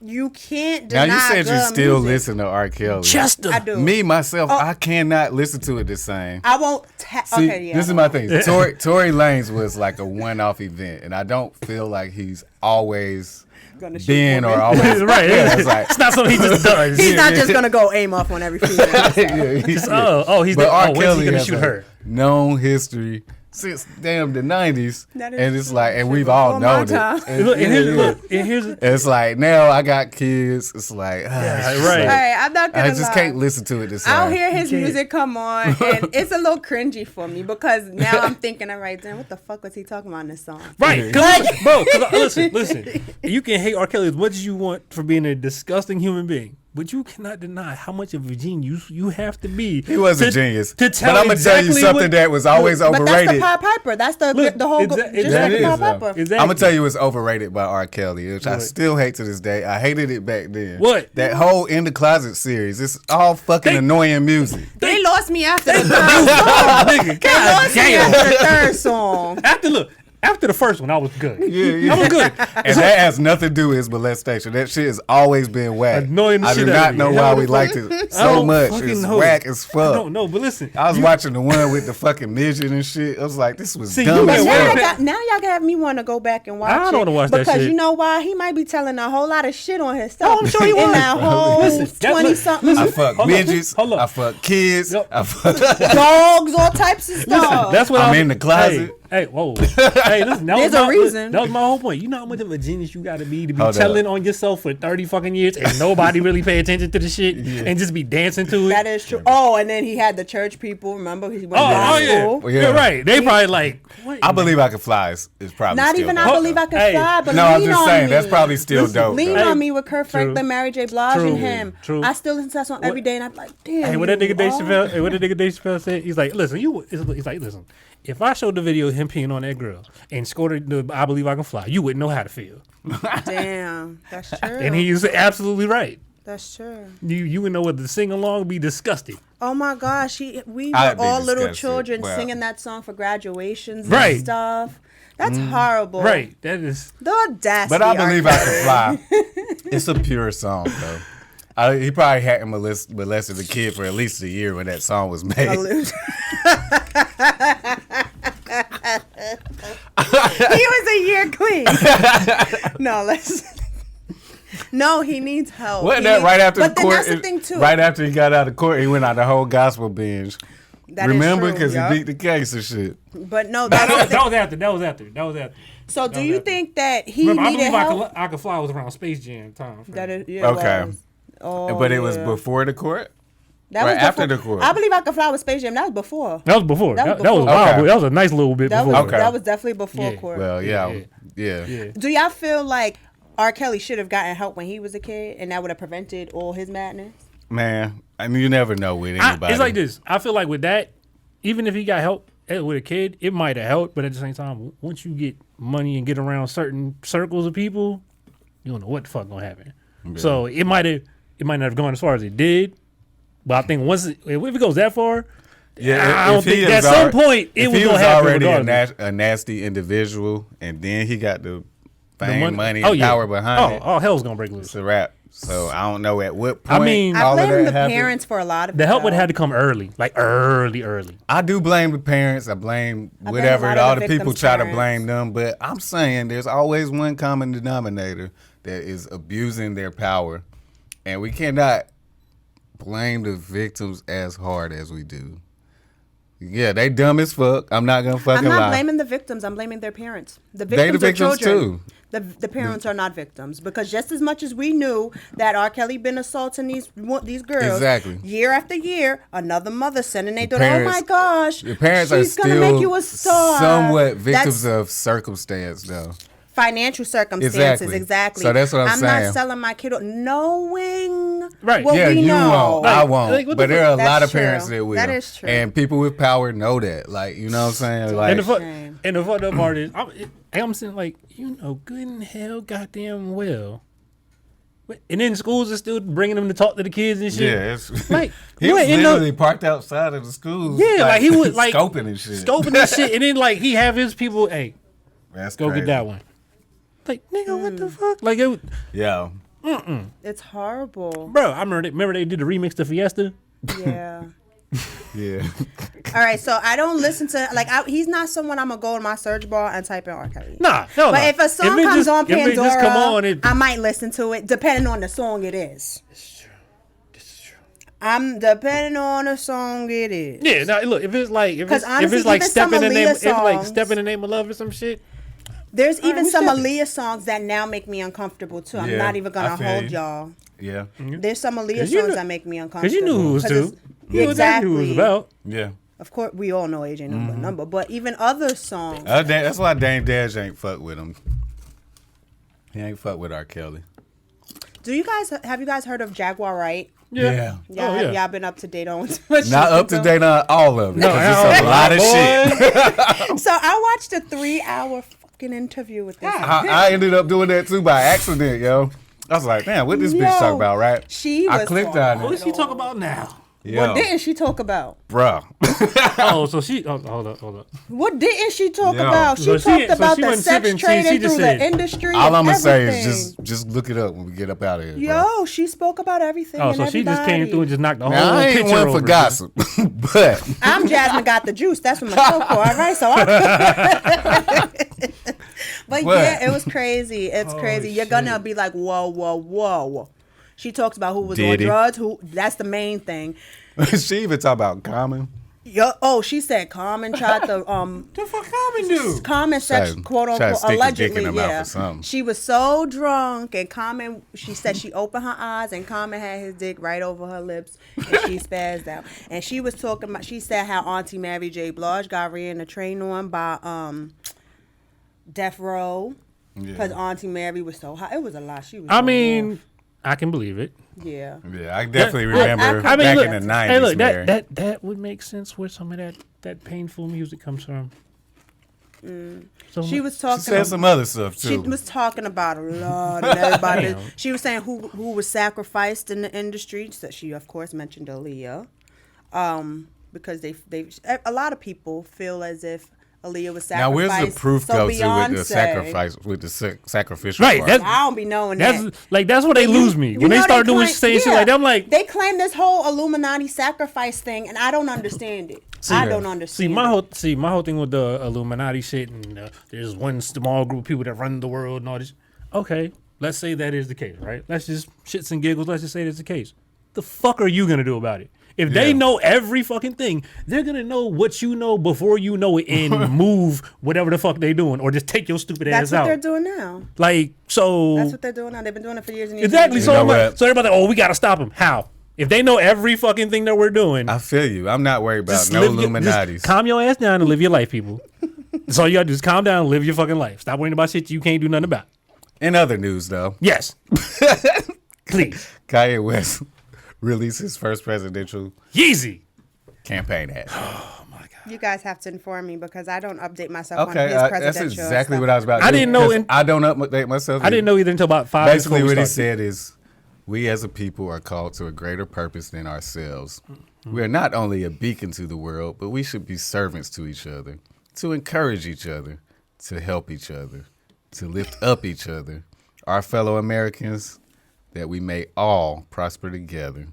You can't Now deny you said you good still music. listen to R. Kelly. Chester. I do. Me myself, Oh. I cannot listen to it the same. I won't. See, Okay, yeah. this is my thing. Tory Lanez was like a one-off event, and I don't feel like he's always Gonna shoot been or women. always Right. Yeah, it's like It's not something he just does. He's not just gonna go aim off on every female. yeah, he's, He's but the, R. when's Kelly he gonna has shoot a her? known history since damn the 90s, That is and it's true. like, and Shit we've before all my known time. it. And, Look, and yeah, here's, yeah. look, and here's It's like now I got kids. It's like it's right. just like, All right, I'm not gonna I just lie. can't listen to it the same. I'll hear his can't. music come on, and it's a little cringy for me because now I'm thinking, all right, then what the fuck was he talking about in this song? right, bro. Listen. You can hate R. Kelly as much as you want for being a disgusting human being, but you cannot deny how much of a genius you have to be. He was a genius. To tell but I'm gonna tell you exactly something what- that was always But that's the overrated. Pied Piper. That's the Look, whole exa- just that like the is, Pied though. Piper. Exactly. I'm gonna tell you it's overrated by R. Kelly, which I What? still hate to this day. I hated it back then. What? That whole In the Closet series. It's all fucking They- annoying music. They lost me after the third Oh, nigga, They God lost me damn. after the third song. After the first one, I was good. Yeah. I was good. And that has nothing to do with his molestation. That shit has always been whack. Annoying the I do shit out not of know me. why I we don't liked it I so don't much. fucking It's know. whack as fuck. No, but listen. I was watching the one with the fucking midget and shit. I was like, this was See, dumb you as been Now, working- fuck. now y'all got me want to go back and watch it. I don't wanna watch that because shit. you know why? He might be telling a whole lot of shit on his stuff. I'm sure he in was. that whole Listen, that- 20 look, something I fuck Hold up. midgets. Hold up. I fuck kids. Yep. I fuck. dogs, all types of stuff. That's what I'm I was, in the closet. Hey, whoa. Hey, listen. That There's was a my, reason. That was my whole point. You know how much of a genius you got to be Hold telling up. on yourself for 30 fucking years and nobody really pay attention to the shit and just be dancing to it. That is true. Oh, and then he had the church people. Remember, he went to Oh school. yeah. Well, yeah. You're right. They probably like. What? I believe I can fly is probably Not still even dope, I believe though. I could Hey. fly, but No, I'm lean just on saying me. that's probably still dope. Lean though. on me with Kurt True. Franklin, Mary J. Blige, True. and him. True. I still listen to that song every day, and I'm like, damn. Hey, what that nigga Dave oh. Chappelle? Hey, what that nigga Dave Chappelle said? He's like, listen, he's like, listen. If I showed the video of him peeing on that girl and scored the I Believe I Can Fly, you wouldn't know how to feel. Damn, that's true. And he's absolutely right. That's true. You would know what the sing along be disgusting. Oh my gosh, we I'd were be all little disgusted. children Wow. singing that song for graduations Right. and stuff. That's horrible. Right. That is. The audacity. But I believe I R. can fly. It's a pure song though. He probably hadn't molested a kid for at least a year when that song was made. Kelly. He was a year clean. No, No, he needs help. Wasn't He that needs- right after but the then court? that's the thing too. Right after he got out of court, he went on the whole gospel binge. That is Remember? true, Because yup. he beat the case and shit. But no, that's the thing. That was after. So do you think that he Remember, I needed believe help? I Could Fly was around Space Jam time. That is, yeah, Okay. it was. Oh, But it was yeah. before the court? That or was after before. the court? I believe I Could Fly with Space Jam. That was before. That was before. That was That was before. wild. Okay. That was a nice little bit That before. was Okay. that was definitely before Yeah. court. Well, yeah. Yeah. Yeah. Do y'all feel like R. Kelly should have gotten help when he was a kid, and that would have prevented all his madness? Man, I mean, you never know with anybody. It's like this. I feel like with that, even if he got help with a kid, it might have helped. But at the same time, once you get money and get around certain circles of people, you don't know what the fuck gonna happen. Yeah. So it might not have gone as far as it did. But I think if it goes that far, I don't think at some point it was gonna happen. If he was already a nasty individual, and then he got the fame, money, and power behind it. Oh, hell's gonna break loose. It's a wrap. So I don't know at what point. I mean, I blame the parents for a lot of it. The help would have to come early, like early. I do blame the parents. I blame whatever. All the people try to blame them, but I'm saying there's always one common denominator that is abusing their power, and we cannot blame the victims as hard as we do. Yeah, they dumb as fuck. I'm not gonna fucking lie. I'm not blaming the victims. I'm blaming their parents. The victims are children. Too. The parents are not victims, because just as much as we knew that R. Kelly been assaulting these girls, year after year, another mother sending their daughter, oh my gosh, your parents she's are gonna still make you a star. Somewhat victims of circumstance, though. Financial circumstances, exactly. So that's what I'm saying. I'm not selling my kid knowing what we know. Won't. I won't. But there are a lot of parents that will. That is true. And people with power know that. Like, you know what I'm saying? Like, and the fucked up part is, I'm saying, like, you know, good and hell, goddamn well. And then schools are still bringing them to talk to the kids and shit. Yeah, it's like he was literally parked outside of the schools. Yeah, like he was like scoping and shit. And then like he have his people, hey, that's go crazy. Get that one. Like, nigga, what the fuck? Like, yeah, it's horrible, bro. I remember they did the remix to Fiesta. Yeah. Yeah. All right, so I don't listen to he's not someone I'm gonna go in my search bar and type in R. Kelly. Nah, but if a song comes on Pandora, I might listen to it depending on the song it is. This is true. I'm depending on the song it is. Yeah, now look, if it's like step in the name of love or some shit. There's even some Aaliyah songs that now make me uncomfortable too. I'm not even gonna hold y'all. Yeah. There's some Aaliyah songs that make me uncomfortable. Because you knew who it was too. You knew exactly who it was about. Yeah. Of course, we all know AJ number, but even other songs. That's why Dame Dash ain't fuck with him. He ain't fuck with R. Kelly. Have you guys heard of Jaguar Wright? Yeah. Y'all been up to date on not up to date on all of it. No, it's a lot of shit. So I watched a 3-hour fucking interview with this. I ended up doing that too by accident, yo. I was like, man, what this bitch talk about, right? I clicked on it. What does she talk about now? What didn't she talk about? Bruh. Hold up. What didn't she talk about? She talked about the sex trading through the industry. All I'm going to say is just look it up when we get up out of here. Yo, she spoke about everything. Oh, so she just came through and just knocked the whole I ain't picture one for gossip, but. I'm Jasmine got the juice. That's what my show for, all right? So But yeah, it was crazy. It's crazy. You're going to be like, whoa. She talks about who was on drugs. That's the main thing. She even talk about Common. She said Common tried to the fuck Common do? Common sex, quote unquote, allegedly. Yeah. She was so drunk, and Common. She said she opened her eyes, and Common had his dick right over her lips, and she spazzed out. And she was talking about. She said how Auntie Mary J. Blige got ran the train on by Death Row because Auntie Mary was so hot. It was a lot. She was. I can believe it. Yeah. Yeah, I definitely remember back in the 90s. Hey, look, that would make sense where some of that painful music comes from. So she was talking. She said some other stuff too. She was talking about a lot of everybody. She was saying who was sacrificed in the industry. So she of course mentioned Aaliyah, because they a lot of people feel as if Aaliyah was sacrificed. Now, where's the proof go to with the sacrifice, with the sacrificial part? I don't be knowing that. That's where they lose me. When they start doing saying shit like that, I'm like... They claim this whole Illuminati sacrifice thing, and I don't understand it. I don't understand my whole thing with the Illuminati shit, and there's one small group of people that run the world and all this. Okay, let's say that is the case, right? Let's just shits and giggles. Let's just say that's the case. The fuck are you going to do about it? If they know every fucking thing, they're going to know what you know before you know it and move whatever the fuck they doing, or just take your stupid ass out. That's what they're doing now. Like, so... That's what they're doing now. They've been doing it for years and years. Exactly. So everybody's like, we got to stop them. How? If they know every fucking thing that we're doing... I feel you. I'm not worried about no Illuminatis. Just calm your ass down and live your life, people. That's all you got to do is calm down and live your fucking life. Stop worrying about shit you can't do nothing about. In other news, though, Yes. Please. Kanye West released his first presidential Yeezy. campaign ad. You guys have to inform me because I don't update myself on Okay, his presidential that's exactly stuff. what I was about to do. I didn't know 'cause I don't update myself. I didn't know either until about 5 minutes Basically, before what we he started. said is, we as a people are called to a greater purpose than ourselves. We are not only a beacon to the world, but we should be servants to each other, to encourage each other, to help each other, to lift up each other, our fellow Americans, that we may all prosper together.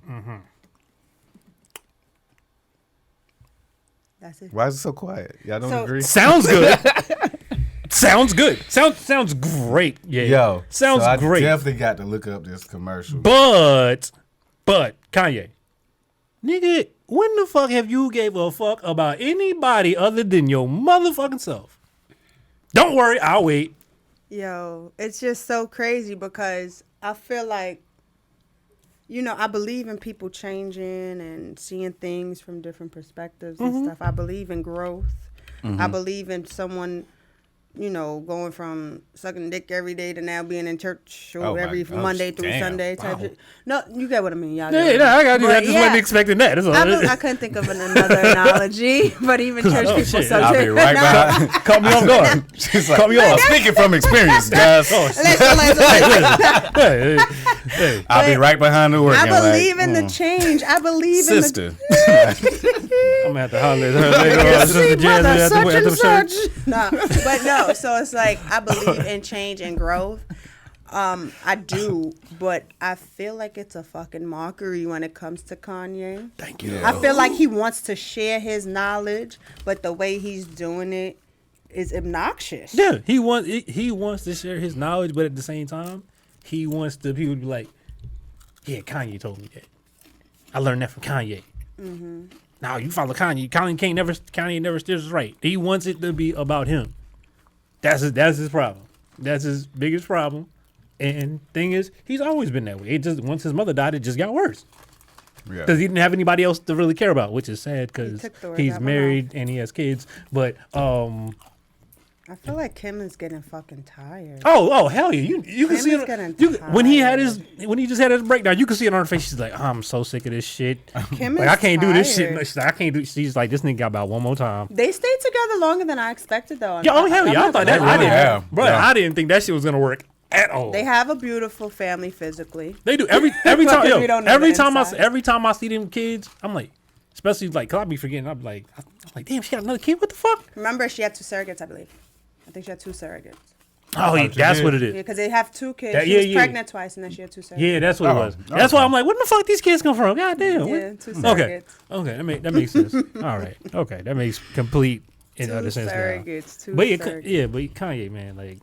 That's it. Why is it so quiet? Y'all don't So- agree? Sounds good. Sounds good. Sounds great. Yeah. Yo, Sounds so I great. definitely got to look up this commercial. But Kanye, nigga, when the fuck have you gave a fuck about anybody other than your motherfucking self? Don't worry, I'll wait. Yo, it's just so crazy because I feel like, I believe in people changing and seeing things from different perspectives and stuff. I believe in growth. I believe in someone, going from sucking dick every day to now being in church every Monday through Sunday type shit. No, you get what I mean, y'all. Yeah, get no, what I got you. I But just yeah. wasn't expecting that. That's all. I couldn't think of another analogy, but even church people. shit. So I'll be right behind. Caught me off guard. She's like, Caught me off. speaking from experience, guys. Listen. I'll be right behind the work. I believe in the change. I believe sister. in the I'm gonna have to holler at her later on. sweet Sister Jasmine mother, at such and the church. such. No, but no. So it's like I believe in change and growth. I do, but I feel like it's a fucking mockery when it comes to Kanye. Thank you. I feel like he wants to share his knowledge, but the way he's doing it is obnoxious. Yeah, he wants to share his knowledge, but at the same time, he wants the people to be like, yeah, Kanye told me that. I learned that from Kanye. Now you follow Kanye. Kanye never steers right. He wants it to be about him. That's his problem. That's his biggest problem. And thing is, he's always been that way. It just once his mother died, it just got worse Yeah. because he didn't have anybody else to really care about, which is sad because took the words he's out my married and he has kids. But I feel like Kim is getting fucking tired. oh hell yeah, you can Kim see is it getting when he just had his breakdown. You can see it on her face. She's like, I'm so sick of this shit. Kim Like is I can't do this shit. tired. She's like, I can't do. She's like, this nigga got about one more time. They stayed together longer than I expected, though. Yeah, oh hell yeah, I thought that. They really have. Yeah. I didn't think that shit was gonna work at all. They have a beautiful family physically. They do every time. We Yo, don't know every the time inside. every time I see them kids, I'm like, especially like, cause I be forgetting. I'm like, damn, she got another kid. What the fuck? Remember, she had 2 surrogates, I believe. I think she had 2 surrogates. Oh, yeah, that's what it Yeah, is. because they have 2 kids. That- She yeah, was yeah. pregnant twice, and then she had 2 surrogates. Yeah, that's what it Oh, was. That's why I'm like, where the fuck these kids come from? God damn. Yeah, what- 2 Okay. surrogates. Okay, that makes sense. All right. Okay, that makes complete and 2 other sense now. surrogates. 2 But surrogates. but Kanye, man, like,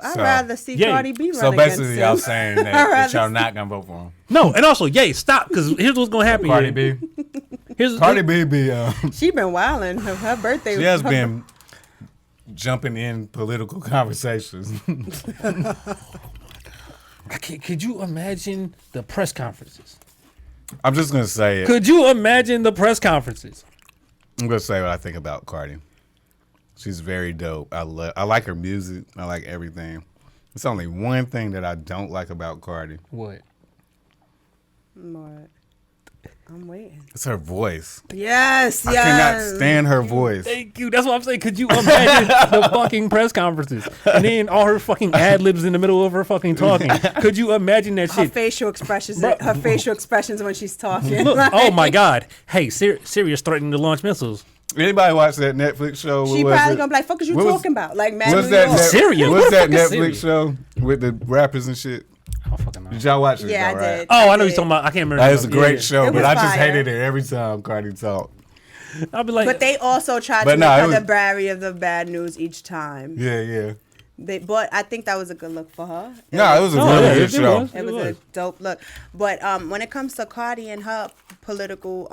I'd So- rather see Yeah. Cardi B run So against basically, him. y'all saying that y'all not gonna vote for him. no, and also, yay, stop, because here's what's gonna happen. Cardi yeah. B. Cardi B be She been wilding. Her birthday. she has been jumping in political conversations. Could you imagine the press conferences? I'm just gonna say it. Could you imagine the press conferences? I'm gonna say what I think about Cardi. She's very dope. I like her music. I like everything. It's only one thing that I don't like about Cardi. What? What? I'm waiting. It's her voice. Yes, I yes. cannot stand her voice. Thank you. That's what I'm saying. Could you imagine the fucking press conferences and then all her fucking ad libs in the middle of her fucking talking? Could you imagine that Her shit? facial expressions. Bro. Her facial expressions when she's talking. Look, Like, oh my God! Hey, Syria's threatening to launch missiles. Anybody watch that Netflix show? She What was probably it? gonna be like, "Fuck, is you What was- talking about?" Like, man, What's New that? York. Syria? What's What the that fuck is Netflix Syria? show with the rappers and shit? Oh fucking no. Did y'all watch it? Yeah, though, I right? did. Oh, I know did. you're talking about. I can't remember. That was a the- great yeah. show, It but was I just fire. hated it every time Cardi talked. I'll be like, But they also tried But to no, make it her the was- Barry of the bad news each time. Yeah. But I think that was a good look for her. No, it was a Oh, really yeah, good it show. was. It was a dope look. But when it comes to Cardi and her political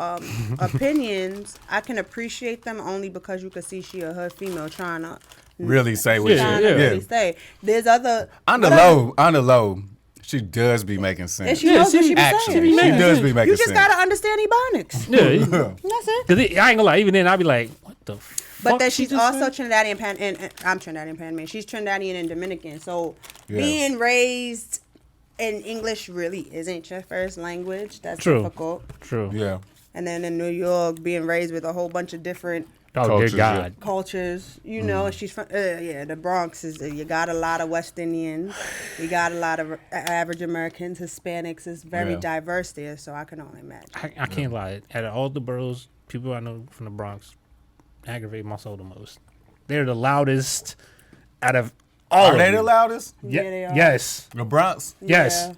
opinions, I can appreciate them only because you can see she a hood female trying to Really say what Yeah, she yeah. really say. There's other On the low, she does be making and sense. she Yeah, knows what she- she be Actually, saying. she making does sense. be making You just sense. gotta understand Ebonics. yeah. That's it. Because I ain't gonna lie. Even then, I'd be like, what the But then she's also Trinidadian and I'm Trinidadian Panamanian. She's Trinidadian and Dominican. So being raised in English really isn't your first language. That's difficult. True. Yeah. And then in New York, being raised with a whole bunch of different cultures, cultures, you know, she's from the Bronx is you got a lot of West Indians, you got a lot of average Americans, Hispanics. It's very diverse there, so I can only imagine. I can't lie. Out of all the boroughs, people I know from the Bronx aggravate my soul the most. They're the loudest out of all. Are they the loudest? Yeah, they are. Yes. The Bronx? Yes. Yeah.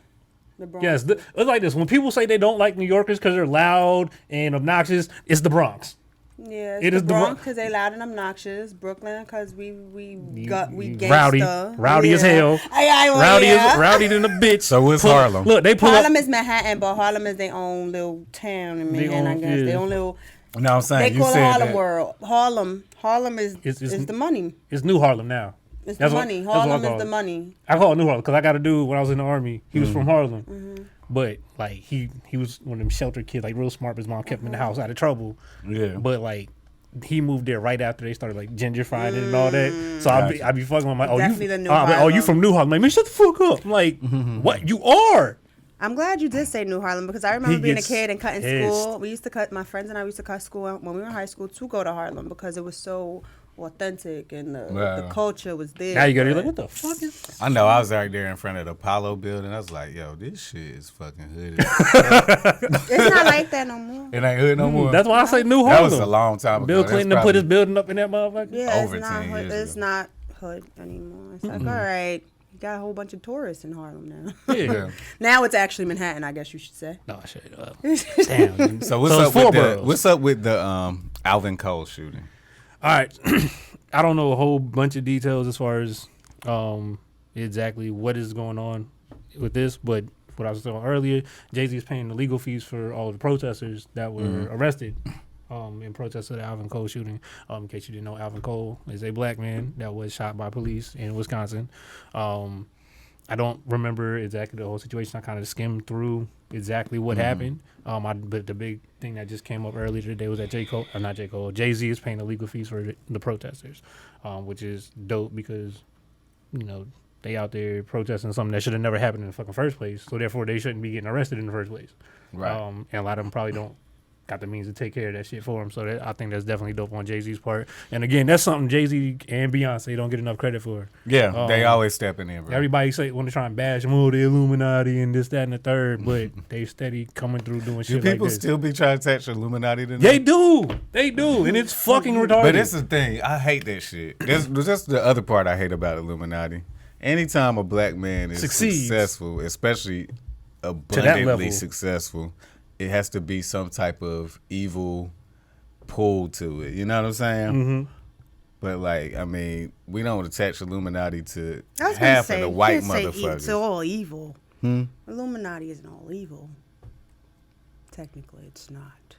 The Bronx. Yes. It's like this. When people say they don't like New Yorkers because they're loud and obnoxious, it's the Bronx. Yeah, it is the Bronx because they loud and obnoxious. Brooklyn because we gangsta. Rowdy as hell. Rowdy than a bitch. So what's Harlem? Look, they pull Harlem up. is Manhattan, but Harlem is their own little town in Manhattan. I guess their own little. No, I'm saying they call it Harlem World. Harlem is the money. It's New Harlem now. It's the money. Harlem is the money. I call it New Harlem because I got a dude when I was in the Army. He was from Harlem. But like he was one of them shelter kids, like real smart. But his mom kept him in the house out of trouble. Yeah. But like he moved there right after they started like gentrifying it and all that. So I'd be fucking with my you from New Harlem? Like, man, shut the fuck up. I'm like, what? You are. I'm glad you did say New Harlem because I remember being a kid and cutting school. We used to cut. My friends and I used to cut school when we were in high school to go to Harlem because it was so authentic and the culture was there. Now you're like, what the fuck is this? I know. I was out there in front of the Apollo building. I was like, yo, this shit is fucking hood. It's not like that no more. It ain't hood no more. That's why I say New Harlem. That was a long time ago. Bill Clinton put his building up in that motherfucker. Yeah, over 10 years ago. It's not hood anymore. It's like, all right, you got a whole bunch of tourists in Harlem now. Yeah. Now it's actually Manhattan, I guess you should say. No, shut up. Damn. So what's up with the Alvin Cole shooting? All right. I don't know a whole bunch of details as far as exactly what is going on with this, but what I was saying earlier, Jay-Z is paying the legal fees for all the protesters that were arrested in protest of the Alvin Cole shooting. In case you didn't know, Alvin Cole is a black man that was shot by police in Wisconsin. I don't remember exactly the whole situation. I kind of skimmed through exactly what happened. But the big thing that just came up earlier today was that Jay-Z is paying the legal fees for the protesters, which is dope because, you know, they out there protesting something that should have never happened in the fucking first place. So therefore, they shouldn't be getting arrested in the first place. Right. And a lot of them probably don't got the means to take care of that shit for him. So I think that's definitely dope on Jay-Z's part. And again, that's something Jay-Z and Beyonce don't get enough credit for. Yeah, they always stepping in, bro. Everybody want to try and bash them, the Illuminati and this, that, and the third, but they steady coming through doing shit like this. Do people still be trying to attach Illuminati to them? They do, and it's fucking retarded. But it's the thing, I hate that shit. That's the other part I hate about Illuminati. Anytime a black man is successful, especially abundantly successful, it has to be some type of evil pull to it. You know what I'm saying? Mm-hmm. But like, I mean, we don't attach Illuminati to half of the white motherfuckers. It's all evil. Illuminati isn't all evil. Technically, it's not.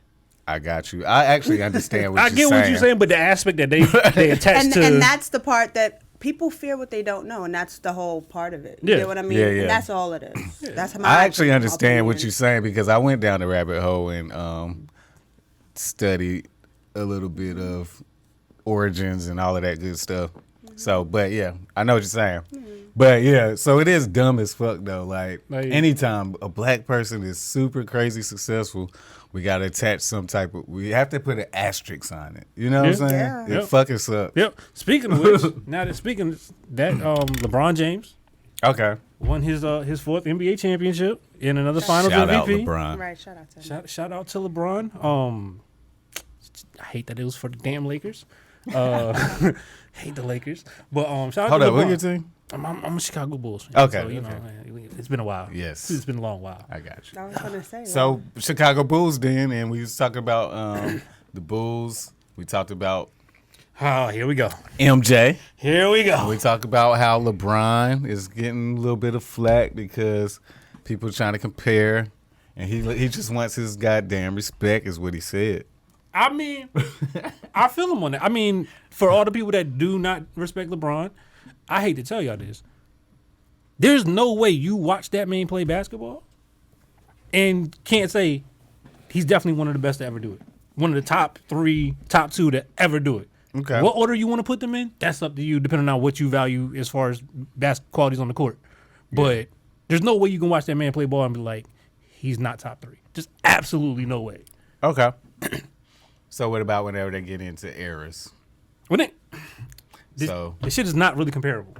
I got you. I actually understand what you're saying. I get what you're saying, but the aspect that they attach to, and that's the part that people fear what they don't know, and that's the whole part of it. You know what I mean? Yeah. And that's all it is. That's my I actually understand what you're saying because I went down the rabbit hole and studied a little bit of origins and all of that good stuff. So, but yeah, I know what you're saying. But yeah, so it is dumb as fuck though. Like anytime a black person is super crazy successful, we gotta attach some type of. We have to put an asterisk on it. You know what I'm saying? Yeah. It fucking sucks. Yep. Speaking of which, LeBron James, won his fourth NBA championship in another Finals MVP. Shout out LeBron. Right. Shout out to him. Shout out to LeBron. I hate that it was for the damn Lakers. Hate the Lakers, but shout out to LeBron. What your team? I'm a Chicago Bulls fan. Okay. So, you know, it's been a while. Yes. It's been a long while. I got you. I was gonna say. So Chicago Bulls then, and we was talking about the Bulls. We talked about. Oh, here we go. MJ. Here we go. We talk about how LeBron is getting a little bit of flack because people trying to compare, and he just wants his goddamn respect, is what he said. I mean, I feel him on that. I mean, for all the people that do not respect LeBron, I hate to tell y'all this. There's no way you watch that man play basketball and can't say he's definitely one of the best to ever do it. One of the top 3, top 2 to ever do it. Okay. What order you want to put them in, that's up to you, depending on what you value as far as qualities on the court. But there's no way you can watch that man play ball and be like, he's not top 3. Just absolutely no way. Okay. So what about whenever they get into eras? This shit is not really comparable.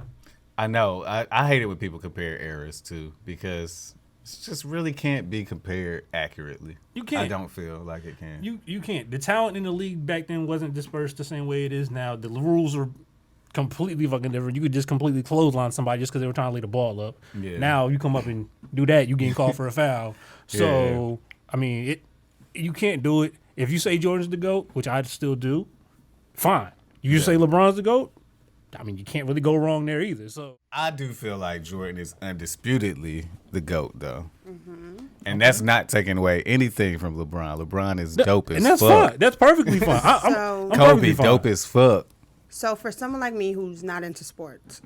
I know. I hate it when people compare eras too, because it just really can't be compared accurately. You can't. I don't feel like it can. You can't. The talent in the league back then wasn't dispersed the same way it is now. The rules are completely fucking different. You could just completely clothesline somebody just because they were trying to lay the ball up. Yeah. Now you come up and do that, you getting called for a foul. So I mean, you can't do it. If you say Jordan's the GOAT, which I still do, fine. You say LeBron's the GOAT, I mean, you can't really go wrong there either. So I do feel like Jordan is undisputedly the GOAT, though. Mm-hmm. And that's not taking away anything from LeBron. LeBron is dope as fuck. And that's fine. That's perfectly fine. I'm Kobe dope as fuck. So for someone like me who's not into sports,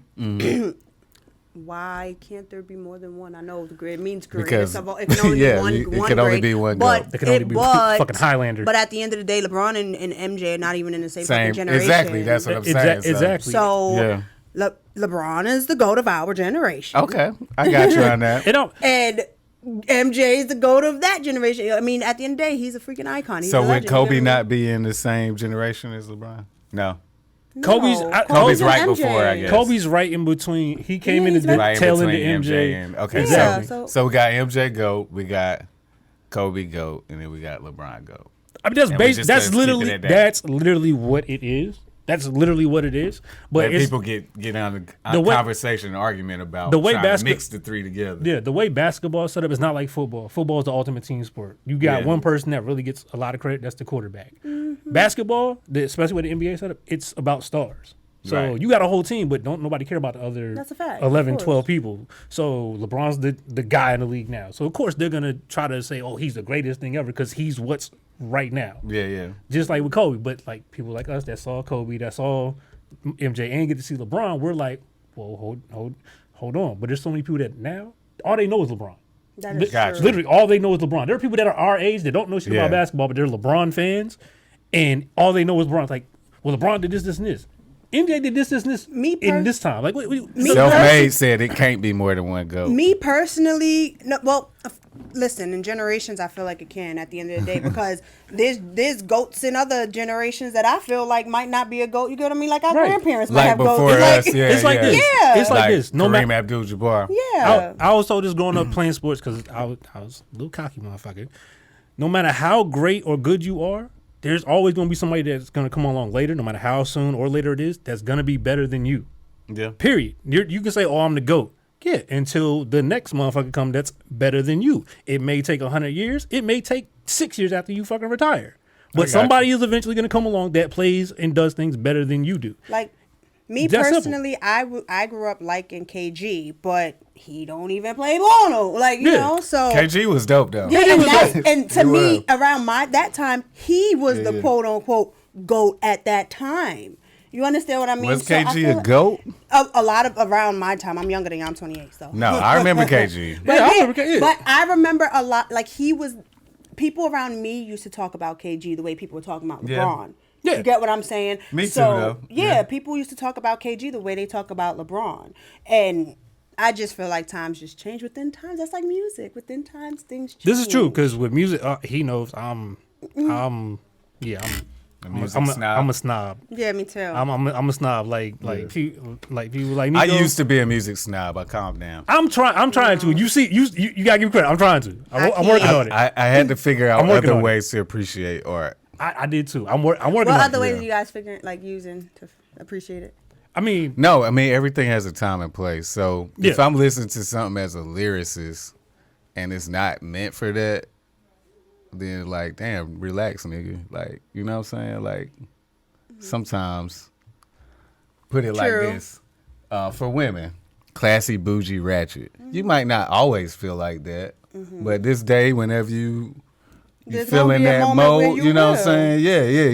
why can't there be more than one? I know the grid means greatest of all. It can only be one. It can only be one but GOAT. It can only be fucking Highlander. But at the end of the day, LeBron and MJ are not even in the same fucking generation. Exactly. That's what I'm saying. Exactly. So LeBron is the GOAT of our generation. Okay, I got you on that. And MJ is the GOAT of that generation. I mean, at the end of the day, he's a freaking icon. He's so a would legend, Kobe not be in the same generation as LeBron? No. Kobe's right MJ. before, I guess. Kobe's right in between. He came in the tail end of MJ. And, okay, yeah, so we got MJ GOAT, we got Kobe GOAT, and then we got LeBron GOAT. I mean, that's literally what it is. That's literally what it is. But people get on a conversation, an argument about trying to mix the three together. Yeah, the way basketball is set up is not like football. Football is the ultimate team sport. You got one person that really gets a lot of credit. That's the quarterback. Mm-hmm. Basketball, especially with the NBA setup, it's about stars. So you got a whole team, but don't nobody care about the other 11, 12 people. So LeBron's the guy in the league now. So of course they're gonna try to say, oh, he's the greatest thing ever because he's what's right now. Yeah. Just like with Kobe, but like people like us that saw Kobe, that saw MJ, and get to see LeBron, we're like, well, hold on. But there's so many people that now all they know is LeBron. That is true. Literally, all they know is LeBron. There are people that are our age that don't know shit about basketball, but they're LeBron fans, and all they know is LeBron. It's like, well, LeBron did this, and this. MJ did this, and this in this time. Like, Self-Made said it can't be more than one GOAT. Me personally, listen, in generations, I feel like it can at the end of the day because there's GOATs in other generations that I feel like might not be a GOAT. You get what I mean? Like our grandparents might have GOATs. It's like this. It's like this. No Kareem Abdul-Jabbar. Yeah. I was told this growing up playing sports because I was a little cocky motherfucker. No matter how great or good you are, there's always going to be somebody that's going to come along later, no matter how soon or later it is, that's going to be better than you. Yeah. Period. You can say, oh, I'm the GOAT. Yeah, until the next motherfucker come that's better than you. It may take 100 years. It may take 6 years after you fucking retire. But somebody is eventually going to come along that plays and does things better than you do. Like, me personally, I grew up liking KG, but he don't even play ball no. Like, you know, so. KG was dope, though. Yeah, and to me, around that time, he was the quote-unquote GOAT at that time. You understand what I mean? Was KG a GOAT? A lot of around my time. I'm younger than you. I'm 28, so. No, I remember KG. But I remember a lot, like he was, people around me used to talk about KG the way people were talking about LeBron. Yeah. You get what I'm saying? Me too, though. Yeah, people used to talk about KG the way they talk about LeBron. And I just feel like times just change within times. That's like music. Within times, things change. This is true, because with music, he knows I'm a snob. Yeah, me too. I'm a snob. Like people like Nico. I used to be a music snob. I calmed down. I'm trying to. You see, you gotta give me credit. I'm trying to. I'm working on it. I had to figure out other ways to appreciate art. I did too. I'm working on it. What other ways are you guys using to appreciate it? I mean, everything has a time and place. So if I'm listening to something as a lyricist and it's not meant for that, then like, damn, relax, nigga. Like, you know what I'm saying? Like, sometimes put it like this. For women, classy, bougie, ratchet. Mm-hmm. You might not always feel like that, but this day, whenever you feel in that mode, you know what I'm saying?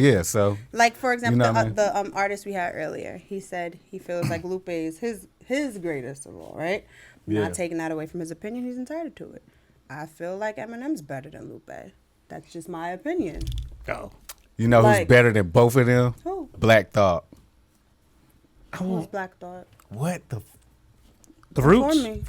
Yeah. So, like, for example, the artist we had earlier, he said he feels like Lupe is his greatest of all, right? Not taking that away from his opinion. He's entitled to it. I feel like Eminem's better than Lupe. That's just my opinion. Oh. You know who's Like- better than both of them? Who? Black Thought. Who's Black Thought? What the? The For Roots. me.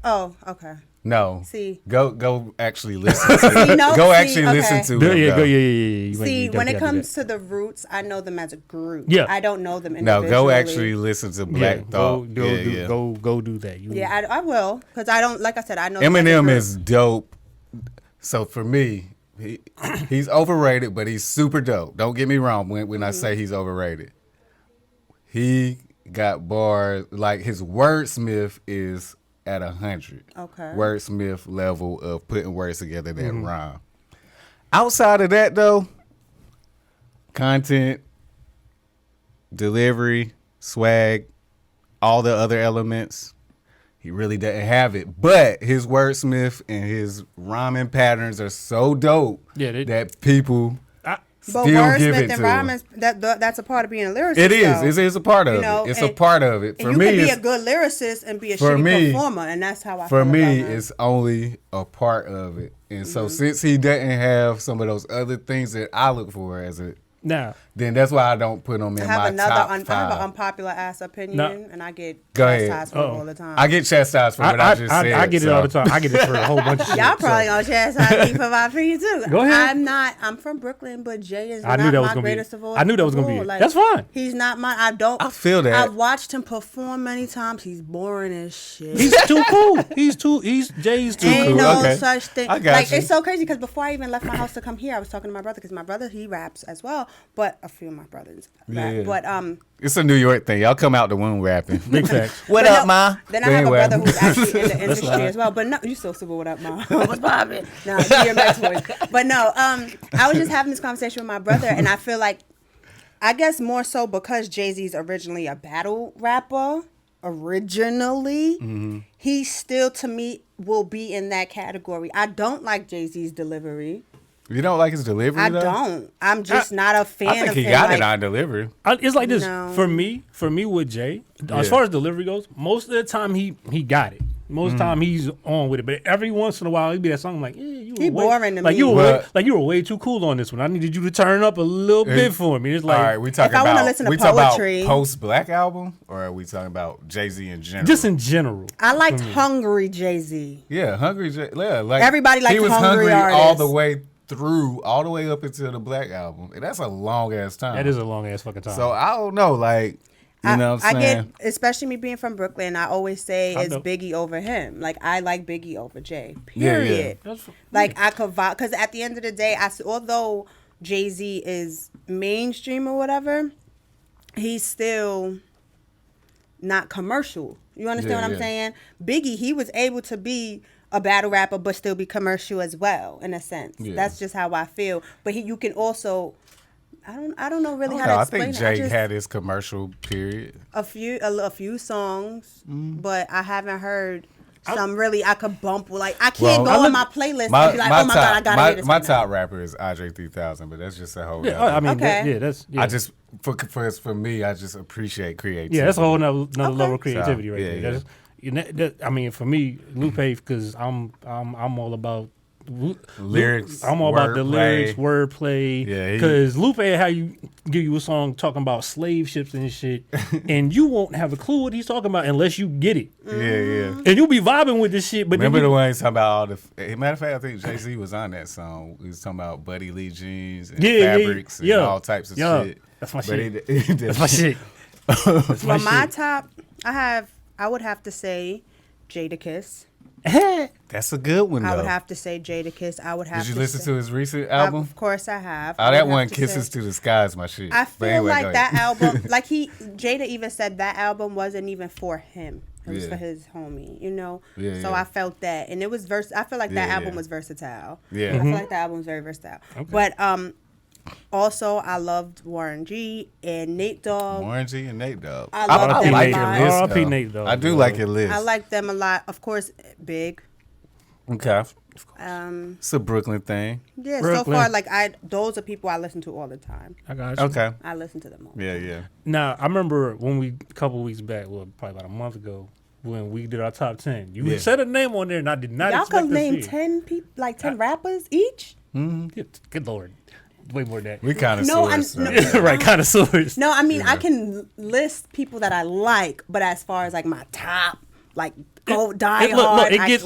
Oh, okay. No. See. Go actually listen to See, no, Go see, actually listen okay. to Yeah, him, yeah, though. go, yeah. You might- See, you when definitely it gotta do comes to the Roots, I know them as a group. Yeah. I don't know them No, individually. go actually listen to that. Black Yeah, Thought. go do that. You, Yeah, I will. Because I don't, like I said, I know them as a Eminem group. is dope. So for me, he's overrated, but he's super dope. Don't get me wrong when I say he's overrated. He got bars, like his wordsmith is at 100. Okay. Wordsmith level of putting words together that rhyme. Outside of that though, content, delivery, swag, all the other elements, he really doesn't have it. But his wordsmith and his rhyming patterns are so dope that people But still give wordsmith it and to rhyming, him. that's a part of being a lyricist. It though. is. It's a part of You know, it. It's a and- part of it. And For you me, can be a it's- good lyricist and be a for shitty me- performer, and that's how I for feel me, about him. it's only a part of it. And so Mm-hmm. since he doesn't have some of those other things that I look for as a, Now, then that's why I don't put him in I have my another top I have five. an unpopular ass opinion, No. and I get Go ahead. chastised for it all the time. I get chastised for what I just said. I get it so. all the time. I get it for a whole bunch of shit. Y'all so- probably gonna chastise me for my opinion too. Go ahead. I'm from Brooklyn, but Jay is I not knew that was my gonna be greatest it. of all. I knew that was gonna be all. it. Like, That's fine. He's not my. I don't. I feel that. I've watched him perform many times. He's boring as shit. He's too cool. Jay's too Ain't cool. no Okay. such thing. I got Like you. it's so crazy because before I even left my house to come here, I was talking to my brother because my brother he raps as well, but a few of my brothers rap. Yeah. But It's a New York thing. Y'all come out the womb rapping. Big facts. What but up, no, ma? Then But I have anyway. a brother who's actually in the industry as well. But no, you so super. What up, ma? What's poppin'? No, do your best voice. But no, I was just having this conversation with my brother, and I feel like, I guess more so because Jay-Z's originally a battle rapper. Originally, he still to me will be in that category. I don't like Jay-Z's delivery. You don't like his delivery, I though? don't. I'm just not a fan I think of he him. got like, it on delivery. It's like this No. for me with Jay. As Yeah. far as delivery goes, most of the time he got it. Most of the time he's on with it, but every once in a while he be that song like, yeah, you He were way, boring to like me. you were Well- way, like you were way too cool on this one. I needed you to turn up a little bit for me. It's like All right, we talking I wanna about listen to we talking poetry- about post Black album, or are we talking about Jay-Z in general? just in general. I liked Hungry Jay-Z. Yeah, Hungry. Yeah, like Everybody likes he was hungry all artists. the way through, all the way up until the Black album, and that's a long ass time. That is a long ass fucking time. So I don't know, like you know what I'm I saying? get, especially me being from Brooklyn, I always say I it's know. Biggie over him. Like, I like Biggie over Jay, Yeah, yeah. period. That's- Like, I could vibe, because at the end of the day, although Jay-Z is mainstream or whatever, he's still not commercial. You understand Yeah, what I'm yeah. saying? Biggie, he was able to be a battle rapper, but still be commercial as well, in a sense. Yeah. That's just how I feel. But you can also... I don't know really how No, to I explain think it. Jay just- had his commercial period. a few songs, Mm-hmm. but I haven't heard some really I could bump with. Like I Well, can't go on my playlist and be like, oh my god, I gotta hear this. my right now. top rapper is Andre 3000, but that's just a whole. yeah, nother- I mean, Okay. that's yeah. I just for me, I just appreciate creativity. Yeah, that's a whole nother Okay. level of creativity So, right yeah, there. yeah. That's, I mean, for me, Lupe, because I'm all about Lyrics, I'm all about the wordplay. lyrics, wordplay. Yeah, he- Because Lupe, how you give you a song talking about slave ships and shit, and you won't have a clue what he's talking about unless you get it, Yeah, yeah. and you'll be vibing with this shit. But Remember then the one he's talking about all the. Matter of fact, I think Jay-Z was on that song. He was talking about Buddy Lee jeans and fabrics and all types of shit. That's my But shit. he- That's my shit. That's my For my shit. top, I would have to say Jadakiss. That's a good one though. I would have to say Jadakiss. I would have. Did you to listen say, to his recent album? Of course, I have. Oh, I that would have one, to Kisses say- to the Sky, is my shit. I But feel anyway, like go that ahead. album, like Jada even said that album wasn't even for him. It was Yeah. for his homie, you know. Yeah, so yeah. I felt that, and it was I feel like that Yeah, album yeah. was versatile. Yeah. I feel like that album was very versatile. But also I loved Warren G and Nate Dogg. Warren G and Nate Dogg. I love I them like a your lot. list. R.I.P. though. Nate Dogg, I do bro. like your list. I like them a lot. Of course, Big. Okay. Um, It's a Brooklyn thing. yeah. Brooklyn. So far, like those are people I listen to all the time. I got you. Okay. I listen to them all. Yeah, yeah. Now I remember when a couple weeks back, well, probably about a month ago, when we did our top 10. You Yeah. said a name on there, and I did not Y'all expect could to name see it. 10 people, like 10 rappers each. Good lord. way more than that. We kind of Right, connoisseurs. No, I mean I can list people that I like, but as far as like my top, like go die hard. It gets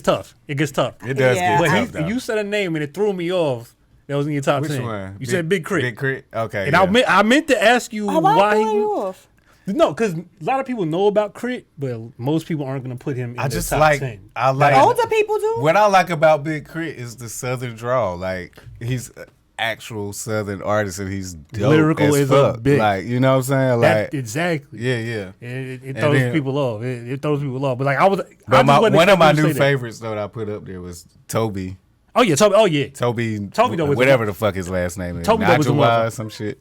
tough. It gets tough. It does get tough. But you said a name and it threw me off. That was in your top 10. Which one? You said Big Crit. Big Crit. Okay. And I meant to ask you why he off? No, because a lot of people know about Crit, but most people aren't going to put him in the top 10. I like older people do. What I like about Big Crit is the Southern drawl. Like he's an actual Southern artist and he's dope lyrical as as fuck. a bitch. Like you know what I'm saying? Like exactly. Yeah. It throws people off. It throws people off. But like But one of my new favorites though that I put up there was Toby. Oh yeah, Toby. Oh yeah, Toby whatever the fuck his last name is. Toby was some shit.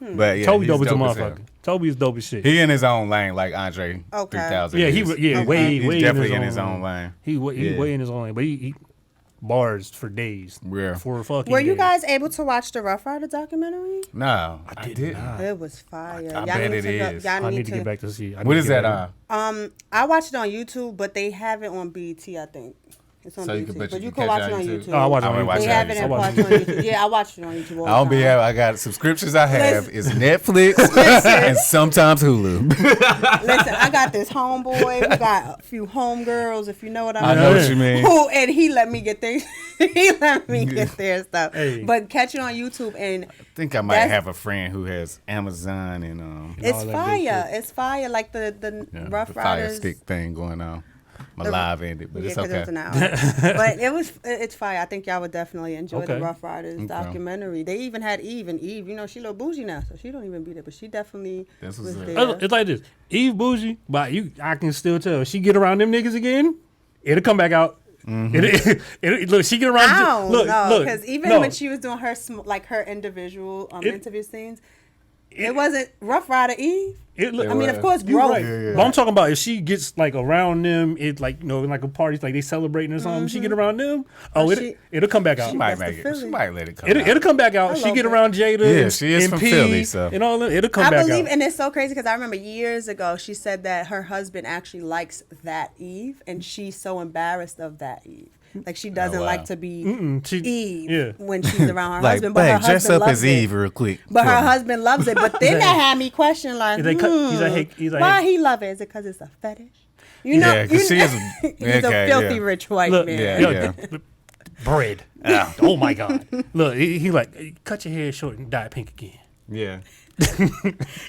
But yeah, Toby dope as a motherfucker. Toby's dope as shit. He in his own lane, like Andre 3000. Yeah, he's way definitely in his own lane. He way in his own lane, but he bars for days. Yeah. For fucking. Were you days. guys able to watch the Rough Rider documentary? No, I didn't. It was fire. I bet it is. I need to get back to see. What is that on? I watched it on YouTube, but they have it on BET, I think. It's on BET, but you can watch it on YouTube. Oh, I watch it on YouTube. They have it in parts on YouTube. Yeah, I watched it on YouTube all the time. I don't be having. I got subscriptions. I have is Netflix and sometimes Hulu. Listen, I got this homeboy. We got a few homegirls, if you know what I mean. I know what you mean. And he let me get their stuff. Hey. But catch it on YouTube and. I think I might have a friend who has Amazon and it's fire. It's fire. Like the Rough Riders Fire Stick thing going on. My live ended, but it's okay. It was an hour. But it's fire. I think y'all would definitely enjoy the Rough Riders documentary. They even had Eve, and Eve, you know, she a little bougie now, so she don't even be there, but she definitely was there. It's like this. Eve bougie, but I can still tell. She get around them niggas again, it'll come back out. Mm-hmm. Look, she get around. I don't know, because even when she was doing her her individual interview scenes, it wasn't Rough Rider Eve. I mean, of course, growth. Right. Yeah. But I'm talking about if she gets like around them, it like in like a party, like they celebrating or something. She get around them. It'll come back out. She might make it. She might let it come. It'll come back out. She get around Jada. Yeah, she is from Philly, so and all that. It'll come back out. I believe, and it's so crazy because I remember years ago she said that her husband actually likes that Eve, and she's so embarrassed of that Eve. Like she doesn't like to be Eve when she's around her husband. But her husband dress up loves as it. Eve real quick. But her husband loves it. But then that had me question like, why he love it? Is it because it's a fetish? You know, because she is he's a filthy rich white man. Bread. Oh my God. Look, he like cut your hair short and dye it pink again. Yeah.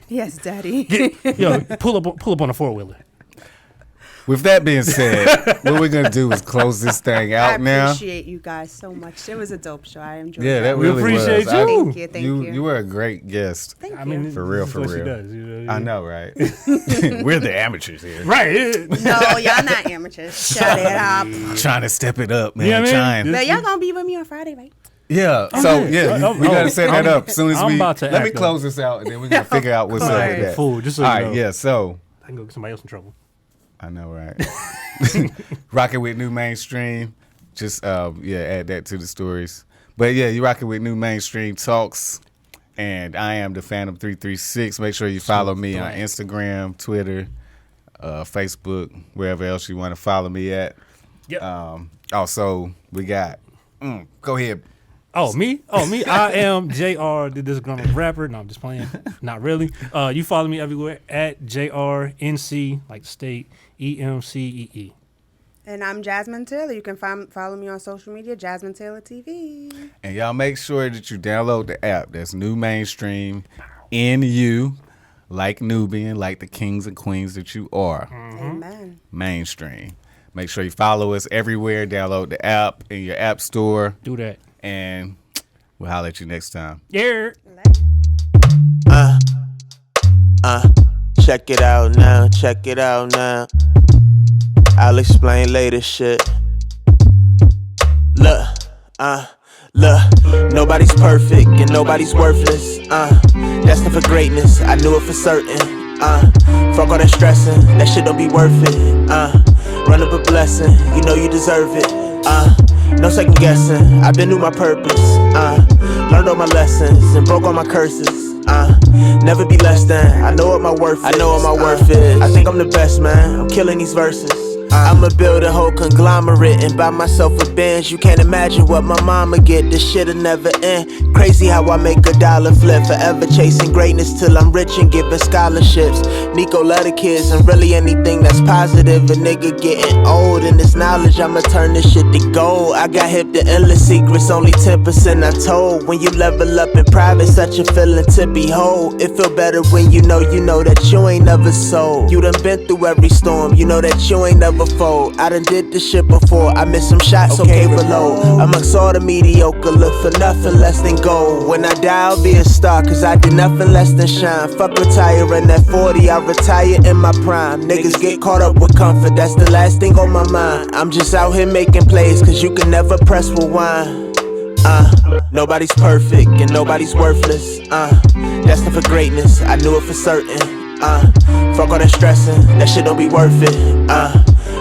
Yes, Daddy. Pull up on a 4-wheeler. With that being said, what we're gonna do is close this thing out now. I appreciate you guys so much. It was a dope show. I enjoyed it. Yeah, that really was. We appreciate you. Thank you. You were a great guest. Thank you. I mean, for real. She does, I know, right? We're the amateurs here. Right. No, y'all not amateurs. Shut it up. Trying to step it up, man. Yeah, man. But y'all gonna be with me on Friday, right? Yeah. So we gotta set that up as soon as we. Let me up. Close this out, and then we're gonna figure out what's up with that. Fool, just so all you right. know. Yeah. So I can go get somebody else in trouble. I know, right? Rocking with NuMainstream. Just add that to the stories. But yeah, you rocking with NuMainstream Talks, and I am the Phantom 336. Make sure you follow me on Instagram, Twitter, Facebook, wherever else you want to follow me at. Yeah. Also, we got. Go ahead. Me. I am JR, the disgruntled rapper. No, I'm just playing. Not really. You follow me everywhere at JRNC, like the state, EMCEE. And I'm Jasmine Taylor. You can follow me on social media, JasmineTaylorTV. And y'all make sure that you download the app. That's NuMainstream, NU, like Nubian, like the kings and queens that you are. Amen. Mainstream. Make sure you follow us everywhere. Download the app in your app store. Do that. And we'll holler at you next time. Yeah. Check it out now. Check it out now. I'll explain later shit. Look. Nobody's perfect and nobody's worthless. Destined for greatness, I knew it for certain. Fuck all that stressing, that shit don't be worth it. Run up a blessing, you know you deserve it. No second guessing, I've been through my purpose. Learned all my lessons and broke all my curses. Never be less than, I know what my worth is. I think I'm the best, man, I'm killing these verses. I'ma build a whole conglomerate and buy myself a Benz. You can't imagine what my mama get, this shit'll never end. Crazy how I make $1 flip, forever chasing greatness till I'm rich and giving scholarships. Nico love the kids and really anything that's positive. A nigga getting old and this knowledge, I'ma turn this shit to gold. I got hip to endless secrets, only 10% I told. When you level up in private, such a feeling to behold. It feel better when you know that you ain't never sold. You done been through every storm, you know that you ain't never fold. I done did this shit before, I missed some shots, okay reload. Amongst all the mediocre, look for nothing less than gold. When I die, I'll be a star, cause I did nothing less than shine. Fuck retiring at 40, I retire in my prime. Niggas get caught up with comfort, that's the last thing on my mind. I'm just out here making plays, cause you can never press rewind. Nobody's perfect and nobody's worthless. Destined for greatness, I knew it for certain. Fuck all that stressing, that shit don't be worth it.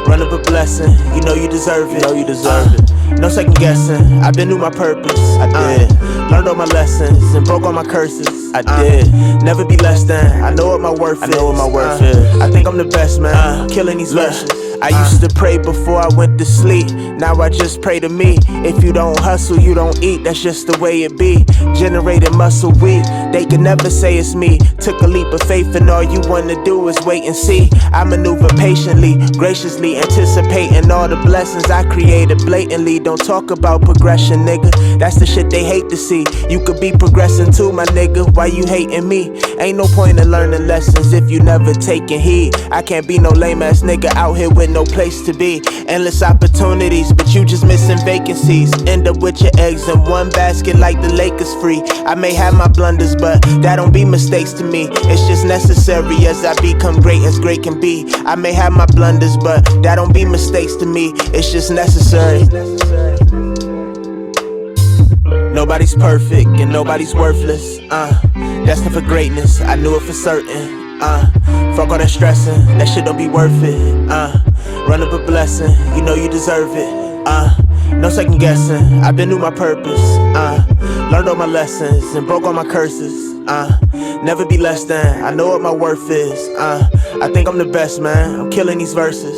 Run up a blessing, you know you deserve it. No second guessing, I've been through my purpose. I did. Learned all my lessons and broke all my curses. I did. Never be less than, I know what my worth is. I think I'm the best, man. Killing these verses. I used to pray before I went to sleep. Now I just pray to me. If you don't hustle, you don't eat. That's just the way it be. Generated muscle weak. They can never say it's me. Took a leap of faith and all you wanna do is wait and see. I maneuver patiently, graciously anticipating all the blessings I created blatantly. Don't talk about progression, nigga. That's the shit they hate to see. You could be progressing too, my nigga. Why you hating me? Ain't no point in learning lessons if you never taking heed. I can't be no lame ass nigga out here with no place to be. Endless opportunities, but you just missing vacancies. End up with your eggs in one basket like the Lakers free. I may have my blunders, but that don't be mistakes to me. It's just necessary as I become great as great can be. I may have my blunders, but that don't be mistakes to me. It's just necessary. Nobody's perfect and nobody's worthless. Destined for greatness, I knew it for certain. Fuck all that stressing, that shit don't be worth it. Run up a blessing, you know you deserve it. No second guessing, I've been through my purpose. Learned all my lessons and broke all my curses. Never be less than, I know what my worth is. I think I'm the best, man, I'm killing these verses.